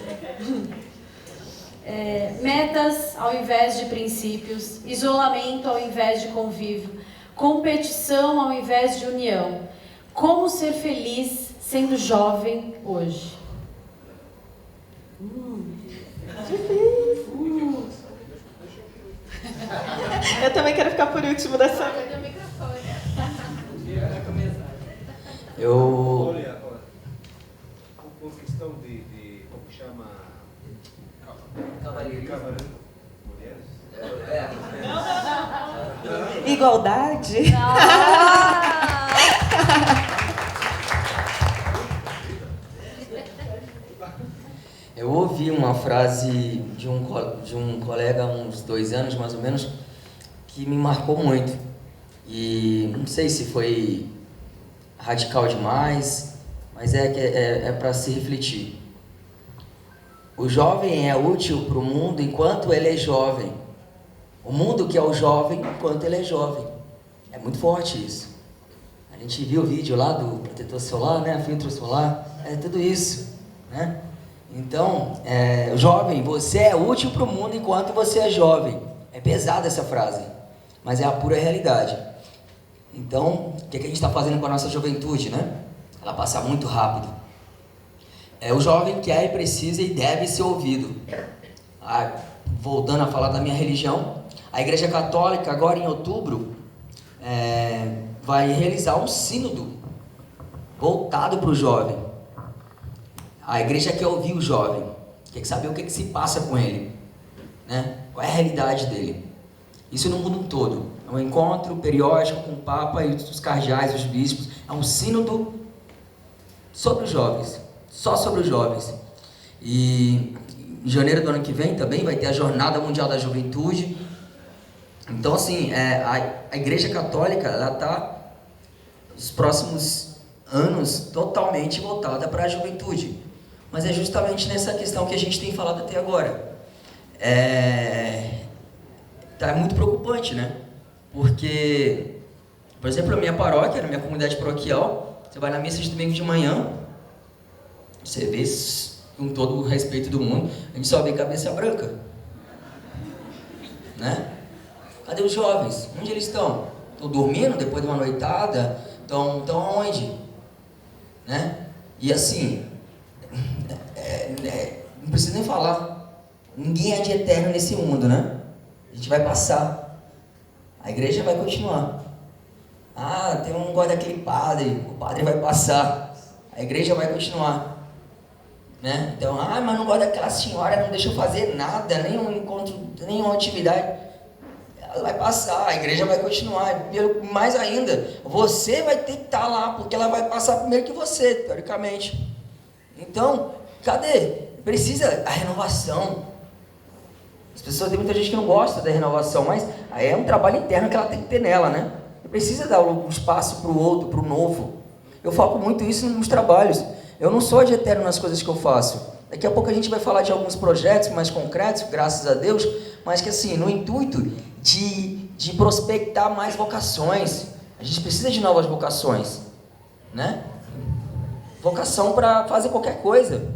Metas ao invés de princípios, isolamento ao invés de convívio, competição ao invés de união. Como ser feliz sendo jovem hoje? Eu também quero ficar por último dessa vez. Olha, por questão de como chama? Cavaleiro. Mulheres? Igualdade? Eu ouvi uma frase de um colega há uns 2 anos, mais ou menos, que me marcou muito. E não sei se foi radical demais, mas é para se refletir. O jovem é útil para o mundo enquanto ele é jovem. O mundo que é o jovem enquanto ele é jovem. É muito forte isso. A gente viu o vídeo lá do protetor solar, né? Filtro solar, é tudo isso, né? Então, jovem, você é útil para o mundo enquanto você é jovem. É pesada essa frase, mas é a pura realidade. Então, o que a gente está fazendo com a nossa juventude, né? Ela passa muito rápido. O jovem quer e precisa e deve ser ouvido. Voltando a falar da minha religião, a Igreja Católica, agora em outubro, vai realizar um sínodo voltado para o jovem. A igreja quer ouvir o jovem, quer saber o que se passa com ele, né? Qual é a realidade dele. Isso no mundo todo. É um encontro periódico com o Papa e os cardeais, os bispos. É um sínodo sobre os jovens, só sobre os jovens. E em janeiro do ano que vem também vai ter a Jornada Mundial da Juventude. Então, assim, a Igreja Católica, ela está, nos próximos anos, totalmente voltada para a juventude. Mas é justamente nessa questão que a gente tem falado até agora. Tá muito preocupante, né? Porque, por exemplo, na minha paróquia, na minha comunidade paroquial, você vai na missa de domingo de manhã, você vê, com todo o respeito do mundo, a gente só vê cabeça branca, né? Cadê os jovens? Onde eles estão? Estão dormindo depois de uma noitada? Estão onde? Né? E assim, não precisa nem falar, ninguém é de eterno nesse mundo, né? A gente vai passar, a igreja vai continuar. Tem um negócio daquele padre, o padre vai passar, a igreja vai continuar. né? Então, mas não gosto daquela senhora, não deixa eu fazer nada, nenhum encontro, nenhuma atividade. Ela vai passar, a igreja vai continuar. Mais ainda, você vai ter que estar lá, porque ela vai passar primeiro que você, teoricamente. Então, cadê? Precisa a renovação. As pessoas, tem muita gente que não gosta da renovação, mas aí é um trabalho interno que ela tem que ter nela, né? Precisa dar um espaço para o outro, para o novo. Eu foco muito isso nos trabalhos. Eu não sou de eterno nas coisas que eu faço. Daqui a pouco a gente vai falar de alguns projetos mais concretos, graças a Deus, mas que assim, no intuito de prospectar mais vocações. A gente precisa de novas vocações, né? Vocação para fazer qualquer coisa,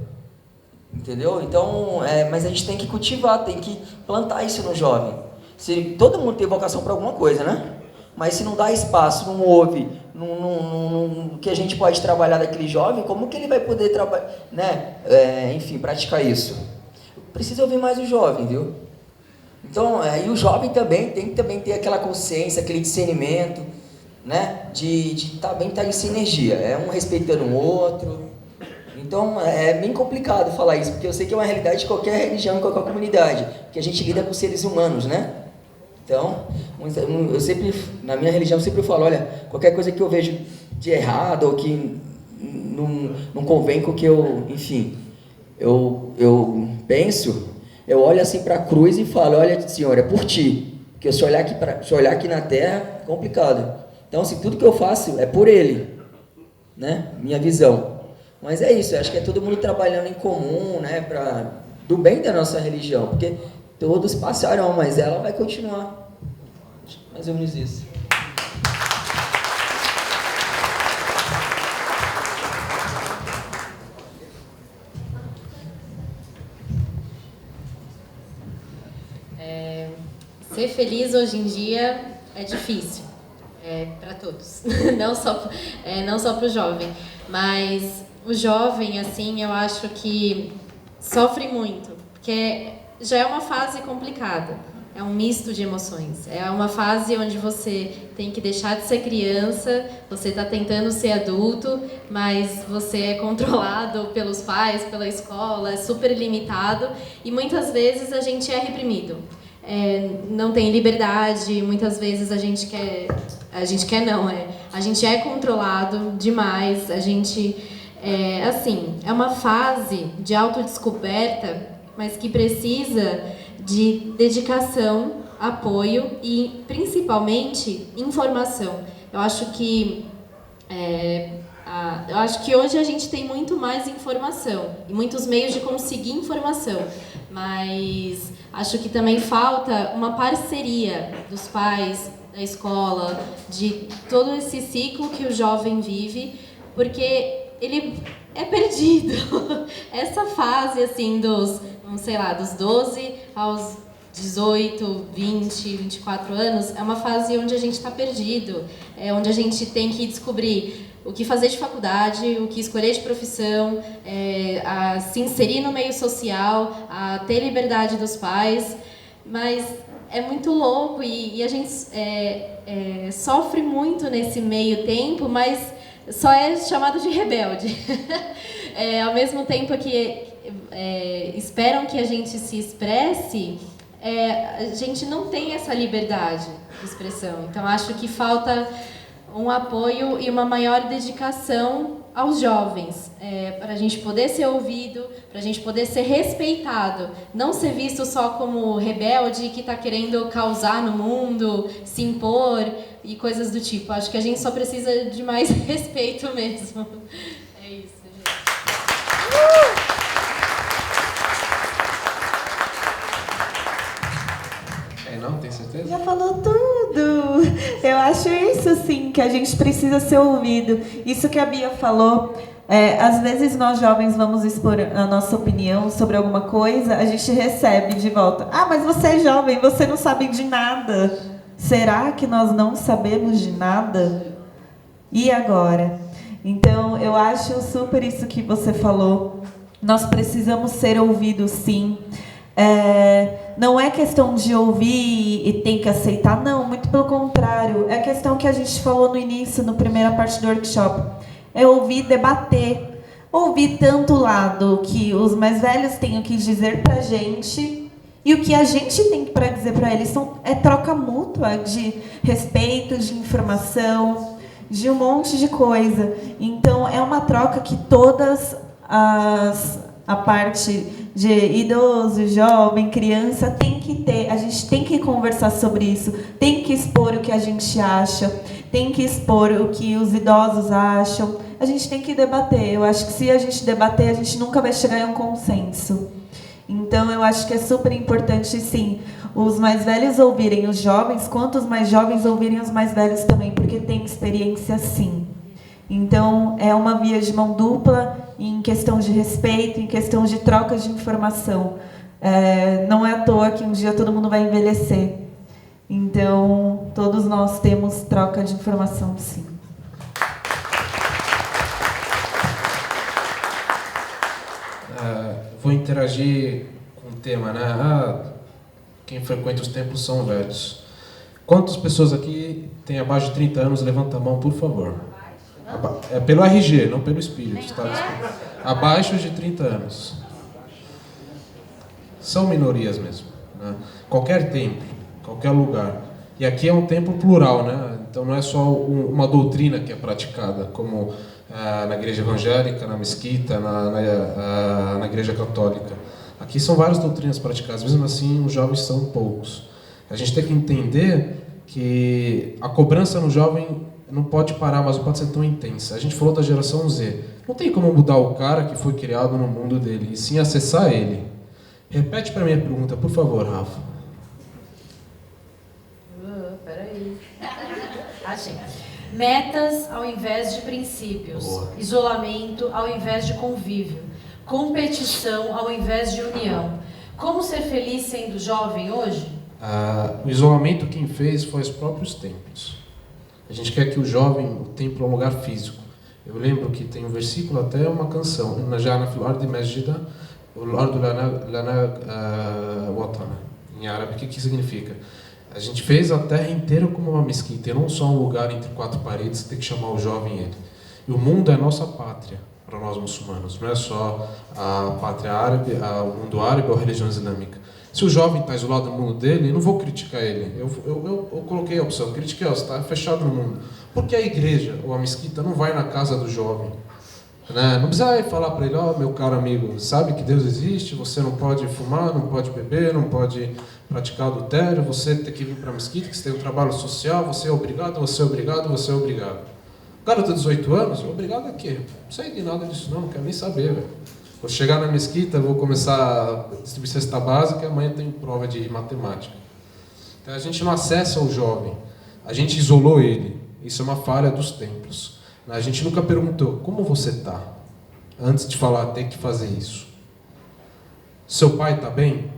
entendeu? Então, mas a gente tem que cultivar, tem que plantar isso no jovem. Se todo mundo tem vocação para alguma coisa, né? Mas se não dá espaço, não ouve, que a gente pode trabalhar daquele jovem, como que ele vai poder trabalhar, né? Enfim, praticar isso? Precisa ouvir mais o jovem, viu? Então, e o jovem também tem que também ter aquela consciência, aquele discernimento, né? De também estar em sinergia, um respeitando o outro. Então, é bem complicado falar isso, porque eu sei que é uma realidade de qualquer religião, em qualquer comunidade, porque a gente lida com seres humanos, né? Então, eu sempre, na minha religião, eu sempre falo, olha, qualquer coisa que eu vejo de errado, ou que não convém com o que eu, enfim, eu penso, eu olho assim para a cruz e falo, olha, Senhor, é por ti, porque se eu olhar aqui na terra, é complicado. Então, assim, tudo que eu faço é por Ele, né? Minha visão. Mas é isso, eu acho que é todo mundo trabalhando em comum, né? Do bem da nossa religião, porque todos passarão, mas ela vai continuar. Mais ou menos isso. Ser feliz hoje em dia é difícil, para todos, não só para o jovem, mas o jovem, assim, eu acho que sofre muito, porque já é uma fase complicada, é um misto de emoções, é uma fase onde você tem que deixar de ser criança, você está tentando ser adulto, mas você é controlado pelos pais, pela escola, é super limitado, e muitas vezes a gente é reprimido. Não tem liberdade, muitas vezes a gente é controlado demais, a gente, é uma fase de autodescoberta, mas que precisa de dedicação, apoio e, principalmente, informação. Eu acho que hoje a gente tem muito mais informação e muitos meios de conseguir informação, mas acho que também falta uma parceria dos pais, da escola, de todo esse ciclo que o jovem vive, porque ele é perdido. Essa fase, assim, dos 12 aos 18, 20, 24 anos, é uma fase onde a gente está perdido, onde a gente tem que descobrir o que fazer de faculdade, o que escolher de profissão, a se inserir no meio social, a ter liberdade dos pais, mas é muito louco e a gente sofre muito nesse meio tempo, mas só é chamado de rebelde. Ao mesmo tempo que esperam que a gente se expresse, a gente não tem essa liberdade de expressão. Então, acho que falta um apoio e uma maior dedicação aos jovens, para a gente poder ser ouvido, para a gente poder ser respeitado, não ser visto só como rebelde que está querendo causar no mundo, se impor e coisas do tipo. Acho que a gente só precisa de mais respeito mesmo. É isso, gente. Não, tem certeza? Já falou tudo! Eu acho isso, sim, que a gente precisa ser ouvido. Isso que a Bia falou, às vezes nós jovens vamos expor a nossa opinião sobre alguma coisa, a gente recebe de volta. Ah, mas você é jovem, você não sabe de nada. Será que nós não sabemos de nada? E agora? Então, eu acho super isso que você falou. Nós precisamos ser ouvidos, sim. Não é questão de ouvir e tem que aceitar, não, muito pelo contrário. É a questão que a gente falou no início, na primeira parte do workshop. É ouvir, debater. ouvir tanto o lado que os mais velhos têm o que dizer pra gente e o que a gente tem para dizer para eles. É troca mútua de respeito, de informação, de um monte de coisa. Então, é uma troca que todas a parte de idoso, jovem, criança, tem que ter. A gente tem que conversar sobre isso, tem que expor o que a gente acha, tem que expor o que os idosos acham. A gente tem que debater. Eu acho que se a gente debater, a gente nunca vai chegar a um consenso. Então, eu acho que é super importante, sim, os mais velhos ouvirem os jovens, quanto os mais jovens ouvirem os mais velhos também, porque tem experiência, sim. Então, é uma via de mão dupla em questão de respeito, em questão de troca de informação. Não é à toa que um dia todo mundo vai envelhecer. Então, todos nós temos troca de informação, sim. Vou interagir com o tema, né? Quem frequenta os templos são velhos. Quantas pessoas aqui têm abaixo de 30 anos? Levanta a mão, por favor. É pelo RG, não pelo espírito. Tá? Abaixo de 30 anos. São minorias mesmo. Né? Qualquer templo, qualquer lugar. E aqui é um templo plural, né? Então não é só uma doutrina que é praticada, como na igreja evangélica, na mesquita, na igreja católica. Aqui são várias doutrinas praticadas, mesmo assim os jovens são poucos. A gente tem que entender que a cobrança no jovem não pode parar, mas não pode ser tão intensa. A gente falou da geração Z. Não tem como mudar o cara que foi criado no mundo dele, e sim acessar ele. Repete para mim a pergunta, por favor, Rafa. Peraí. Achei. Metas ao invés de princípios. Boa. Isolamento ao invés de convívio. Competição ao invés de união. Como ser feliz sendo jovem hoje? O isolamento quem fez foi os próprios templos. A gente quer que o jovem, o templo é um lugar físico. Eu lembro que tem um versículo, até uma canção, em árabe, o que significa? A gente fez a terra inteira como uma mesquita, e não só um lugar entre quatro paredes, tem que chamar o jovem ele. E o mundo é a nossa pátria, para nós muçulmanos, não é só a pátria árabe, o mundo árabe ou a religião islâmica. Se o jovem está isolado no mundo dele, eu não vou criticar ele. Eu coloquei a opção, critiquei, você está fechado no mundo. Porque a igreja ou a mesquita não vai na casa do jovem. Né? Não precisa falar para ele, meu caro amigo, sabe que Deus existe, você não pode fumar, não pode beber, não pode praticar adultério, você tem que vir para a mesquita, que você tem um trabalho social, você é obrigado, você é obrigado, você é obrigado. Garoto de 18 anos, obrigado a quê? Não sei de nada disso não quero nem saber, velho. Vou chegar na mesquita, vou começar a distribuir cesta básica e amanhã tem prova de matemática. Então a gente não acessa o jovem, a gente isolou ele. Isso é uma falha dos templos. A gente nunca perguntou, como você está? Antes de falar, tem que fazer isso. Seu pai está bem?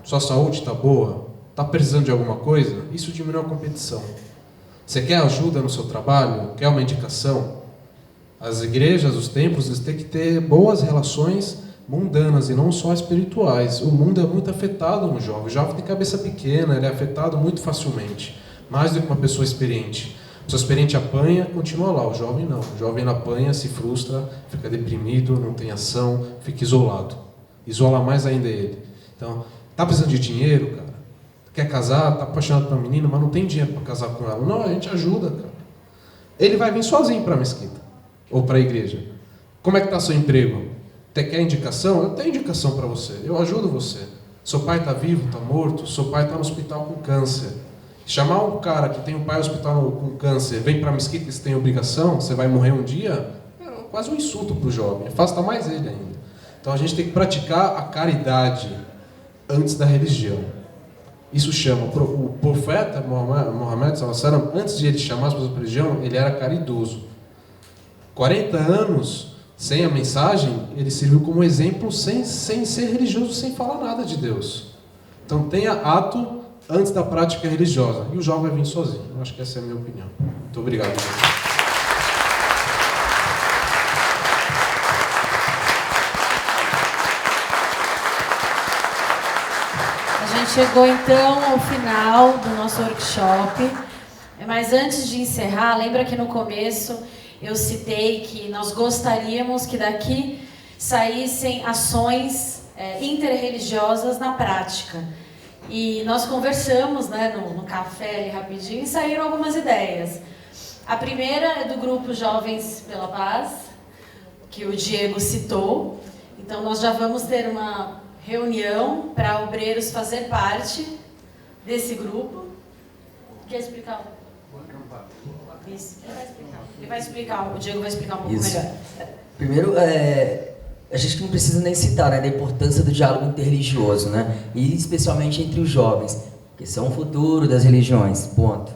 Sua saúde está boa? Está precisando de alguma coisa? Isso diminui a competição. Você quer ajuda no seu trabalho? Quer uma indicação? As igrejas, os templos, eles têm que ter boas relações mundanas e não só espirituais. O mundo é muito afetado no jovem. O jovem tem cabeça pequena, ele é afetado muito facilmente. Mais do que uma pessoa experiente. A pessoa experiente apanha, continua lá. O jovem não. O jovem apanha, se frustra, fica deprimido, não tem ação, fica isolado. Isola mais ainda ele. Então, tá precisando de dinheiro, cara? Quer casar? Tá apaixonado por uma menina, mas não tem dinheiro para casar com ela. Não, a gente ajuda, cara. Ele vai vir sozinho para a mesquita ou para a igreja. Como é que está seu emprego? Você quer indicação? Eu tenho indicação para você. Eu ajudo você. Seu pai está vivo, está morto? Seu pai está no hospital com câncer. Chamar um cara que tem um pai no hospital com câncer, vem para a mesquita que você tem obrigação, você vai morrer um dia, é quase um insulto para o jovem. Afasta mais ele ainda. Então a gente tem que praticar a caridade antes da religião. Isso chama, o profeta Muhammad, antes de ele chamar as pessoas para a religião, ele era caridoso. 40 anos sem a mensagem, ele serviu como exemplo sem ser religioso, sem falar nada de Deus. Então tenha ato antes da prática religiosa. E o jovem vai vir sozinho. Eu acho que essa é a minha opinião. Muito obrigado. A gente chegou então ao final do nosso workshop. Mas antes de encerrar, lembra que no começo eu citei que nós gostaríamos que daqui saíssem ações interreligiosas na prática. E nós conversamos, né, no café ali rapidinho e saíram algumas ideias. A primeira é do grupo Jovens pela Paz, que o Diego citou. Então nós já vamos ter uma reunião para obreiros fazer parte desse grupo. Quer explicar? Isso. Ele vai explicar, o Diego vai explicar um pouco melhor. Primeiro, a gente não precisa nem citar, né, da importância do diálogo interreligioso, né, e especialmente entre os jovens, que são o futuro das religiões, ponto.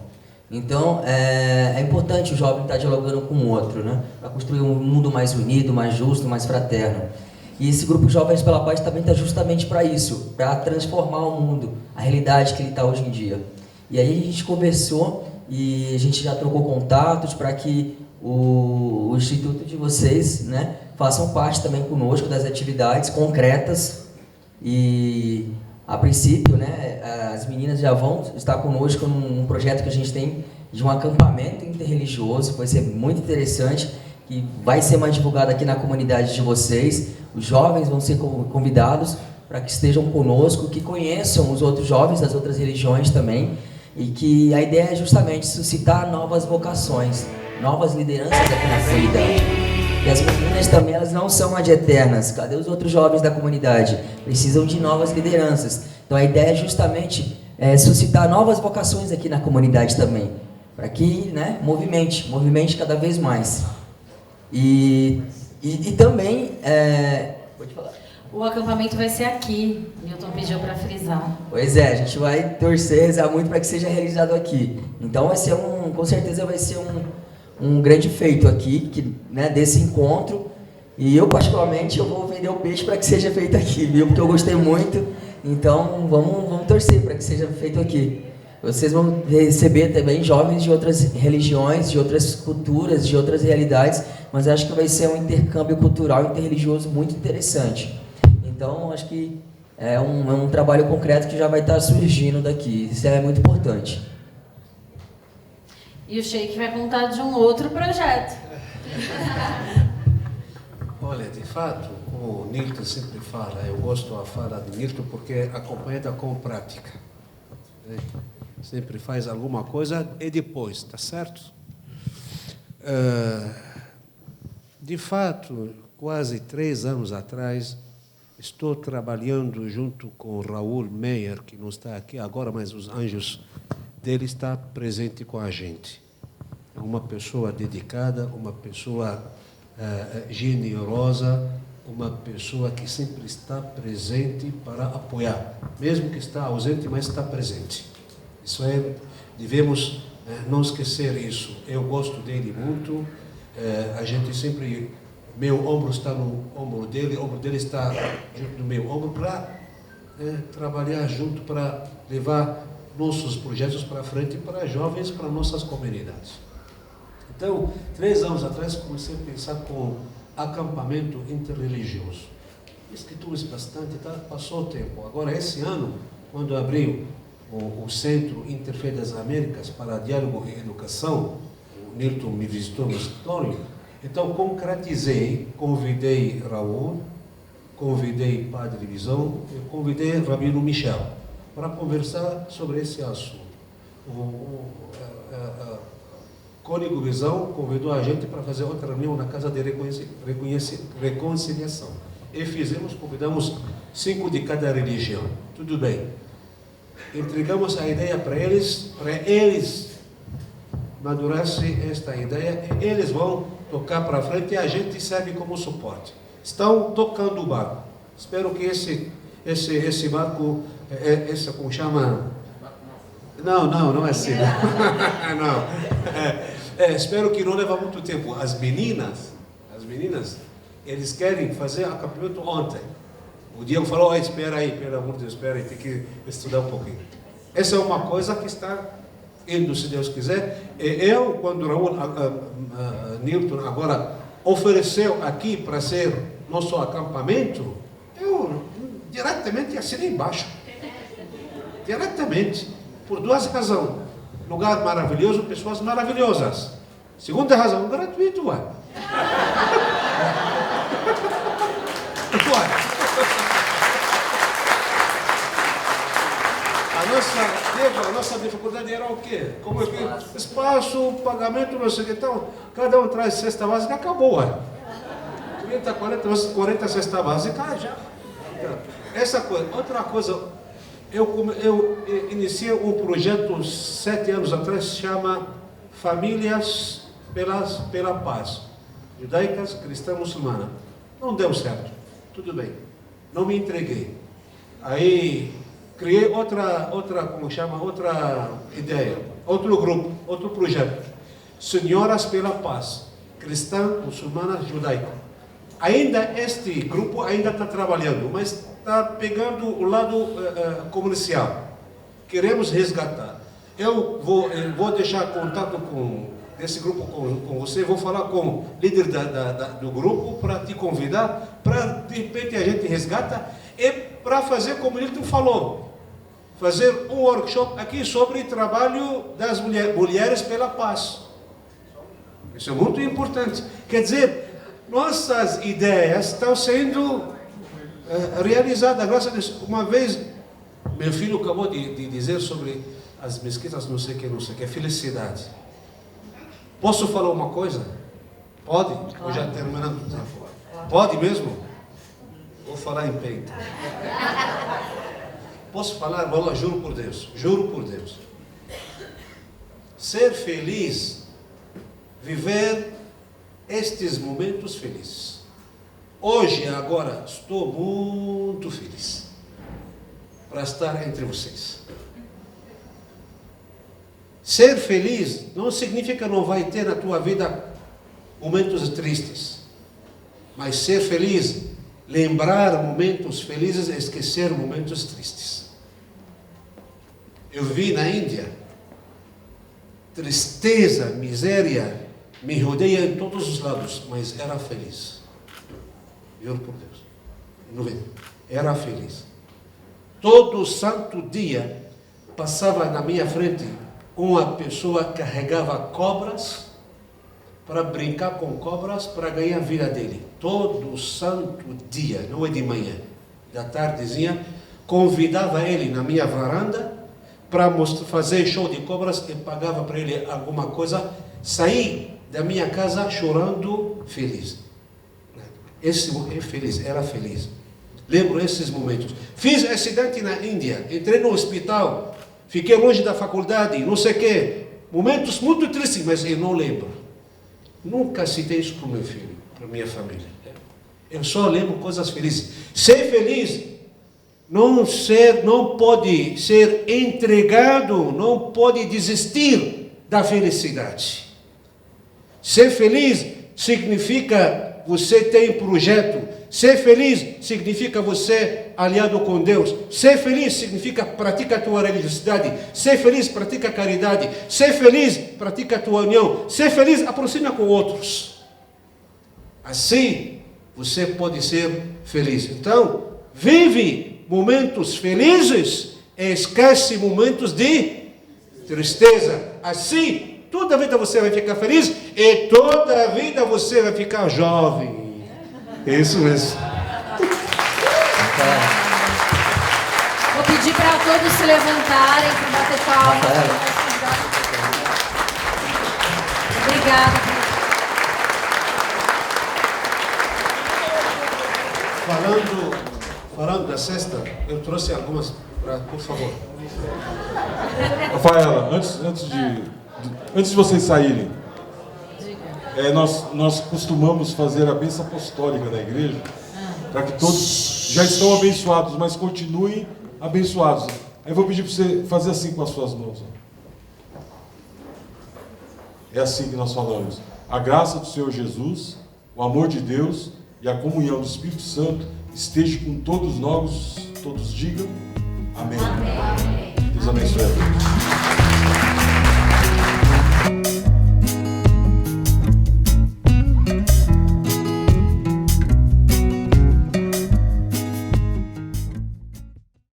Então, é importante o jovem estar dialogando com o outro, né, para construir um mundo mais unido, mais justo, mais fraterno. E esse grupo Jovens pela Paz também está justamente para isso, para transformar o mundo, a realidade que ele está hoje em dia. E aí a gente conversou e a gente já trocou contatos para que o instituto de vocês, né, façam parte também conosco das atividades concretas. E a princípio, né, as meninas já vão estar conosco num projeto que a gente tem de um acampamento interreligioso, vai ser muito interessante, que vai ser mais divulgado aqui na comunidade de vocês. Os jovens vão ser convidados para que estejam conosco, que conheçam os outros jovens das outras religiões também, e que a ideia é justamente suscitar novas vocações, novas lideranças aqui na comunidade. E as meninas também, elas não são ad eternas. Cadê os outros jovens da comunidade? Precisam de novas lideranças. Então a ideia é justamente suscitar novas vocações aqui na comunidade também, para que, né, movimente cada vez mais. E também, pode falar. O acampamento vai ser aqui, Newton pediu para frisar. Pois é, a gente vai torcer, rezar muito para que seja realizado aqui. Então vai ser com certeza vai ser um grande feito aqui, né, desse encontro. E eu particularmente eu vou vender o peixe para que seja feito aqui, viu? Porque eu gostei muito. Então vamos torcer para que seja feito aqui. Vocês vão receber também jovens de outras religiões, de outras culturas, de outras realidades, mas acho que vai ser um intercâmbio cultural e interreligioso muito interessante. Então, acho que é um trabalho concreto que já vai estar surgindo daqui. Isso é muito importante. E o Sheik vai contar de um outro projeto. Olha, de fato, como o Nilton sempre fala, eu gosto da fala de Nilton porque é acompanhada com prática. Sempre faz alguma coisa e depois, tá certo? De fato, quase 3 anos atrás, estou trabalhando junto com Raul Meyer, que não está aqui agora, mas os anjos dele estão presentes com a gente. É uma pessoa dedicada, uma pessoa generosa, uma pessoa que sempre está presente para apoiar, mesmo que está ausente, mas está presente. Isso devemos não esquecer isso. Eu gosto dele muito, a gente sempre, meu ombro está no ombro dele, o ombro dele está junto do meu ombro para trabalhar junto, para levar nossos projetos para frente, para jovens, para nossas comunidades. Então, 3 anos atrás, comecei a pensar com acampamento interreligioso. Escrevi bastante, passou o tempo. Agora, esse ano, quando abriu o Centro Interfé das Américas para Diálogo e Educação, o Nilton me visitou no escritório, então concretizei, convidei Raul, convidei Padre Visão, e convidei Rabino Michel para conversar sobre esse assunto. Cônigo Visão convidou a gente para fazer outra reunião na Casa de Reconciliação. E convidamos 5 de cada religião. Tudo bem. Entregamos a ideia para eles madurassem esta ideia, e eles vão tocar para frente e a gente serve como suporte. Estão tocando o barco. Espero que esse barco, como chama? Não é assim. Não. Espero que não leve muito tempo. As meninas, eles querem fazer acampamento ontem. O Diego falou, espera aí, pelo amor de Deus, espera aí, tem que estudar um pouquinho. Essa é uma coisa que está indo, se Deus quiser. Eu, quando Raul Nilton agora ofereceu aqui para ser nosso acampamento, eu diretamente assinei embaixo. Diretamente, por 2 razões. lugar maravilhoso, pessoas maravilhosas. Segunda razão, gratuito, ué. A nossa dificuldade era o quê? Como espaço, pagamento, não sei o que. Então, cada um traz cesta básica, acabou, ué. 30, 40 cesta básica, já. Essa coisa. Outra coisa, eu iniciei um projeto 7 anos atrás, chama Famílias pela Paz. Judaicas, cristã, muçulmana. Não deu certo. Tudo bem. Não me entreguei. Aí criei outra ideia, outro grupo, outro projeto. Senhoras pela Paz, cristã, muçulmana, judaica. Ainda este grupo ainda está trabalhando, mas está pegando o lado comercial. Queremos resgatar. Eu vou deixar contato desse grupo com você, vou falar com o líder do grupo para te convidar, para de repente a gente resgata e para fazer como ele falou, fazer um workshop aqui sobre trabalho das mulheres pela paz. Isso é muito importante. Quer dizer, nossas ideias estão sendo realizadas, graças a Deus. Uma vez, meu filho acabou de dizer sobre as mesquitas, não sei o que, felicidade. Posso falar uma coisa? Pode? Ou já terminando o tempo? Pode mesmo? Vou falar em peito. Posso falar? Vou, juro por Deus. Juro por Deus. Ser feliz, viver estes momentos felizes. Hoje, agora, estou muito feliz para estar entre vocês. Ser feliz não significa que não vai ter na tua vida momentos tristes. Mas ser feliz, lembrar momentos felizes, é esquecer momentos tristes. Eu vi na Índia, tristeza, miséria, me rodeia em todos os lados, mas era feliz. Juro por Deus. Não vê? Era feliz. Todo santo dia passava na minha frente uma pessoa carregava cobras para brincar com cobras para ganhar a vida dele. Todo santo dia, não é de manhã, da tardezinha, convidava ele na minha varanda para fazer show de cobras e pagava para ele alguma coisa. Saí da minha casa chorando, feliz. Esse é feliz, era feliz. Lembro esses momentos. Fiz acidente na Índia, entrei no hospital, fiquei longe da faculdade, não sei o quê. Momentos muito tristes, mas eu não lembro. Nunca citei isso para o meu filho, para a minha família. Eu só lembro coisas felizes. Ser feliz não pode ser entregado, não pode desistir da felicidade. Ser feliz significa você tem projeto. Ser feliz significa você aliado com Deus. Ser feliz significa pratica a tua religiosidade. Ser feliz pratica a caridade. Ser feliz pratica a tua união. Ser feliz aproxima com outros. Assim você pode ser feliz. Então, vive momentos felizes e esquece momentos de tristeza. Assim, toda a vida você vai ficar feliz e toda a vida você vai ficar jovem. Isso mesmo. Vou pedir para todos se levantarem para bater palmas. Obrigada. Falando da cesta, eu trouxe algumas, por favor. Rafaela, antes de vocês saírem, nós costumamos fazer a bênção apostólica da igreja, para que todos já estão abençoados, mas continuem abençoados. Aí eu vou pedir para você fazer assim com as suas mãos. É assim que nós falamos. A graça do Senhor Jesus, o amor de Deus e a comunhão do Espírito Santo esteja com todos nós, todos digam amém. Amém. Deus abençoe a todos.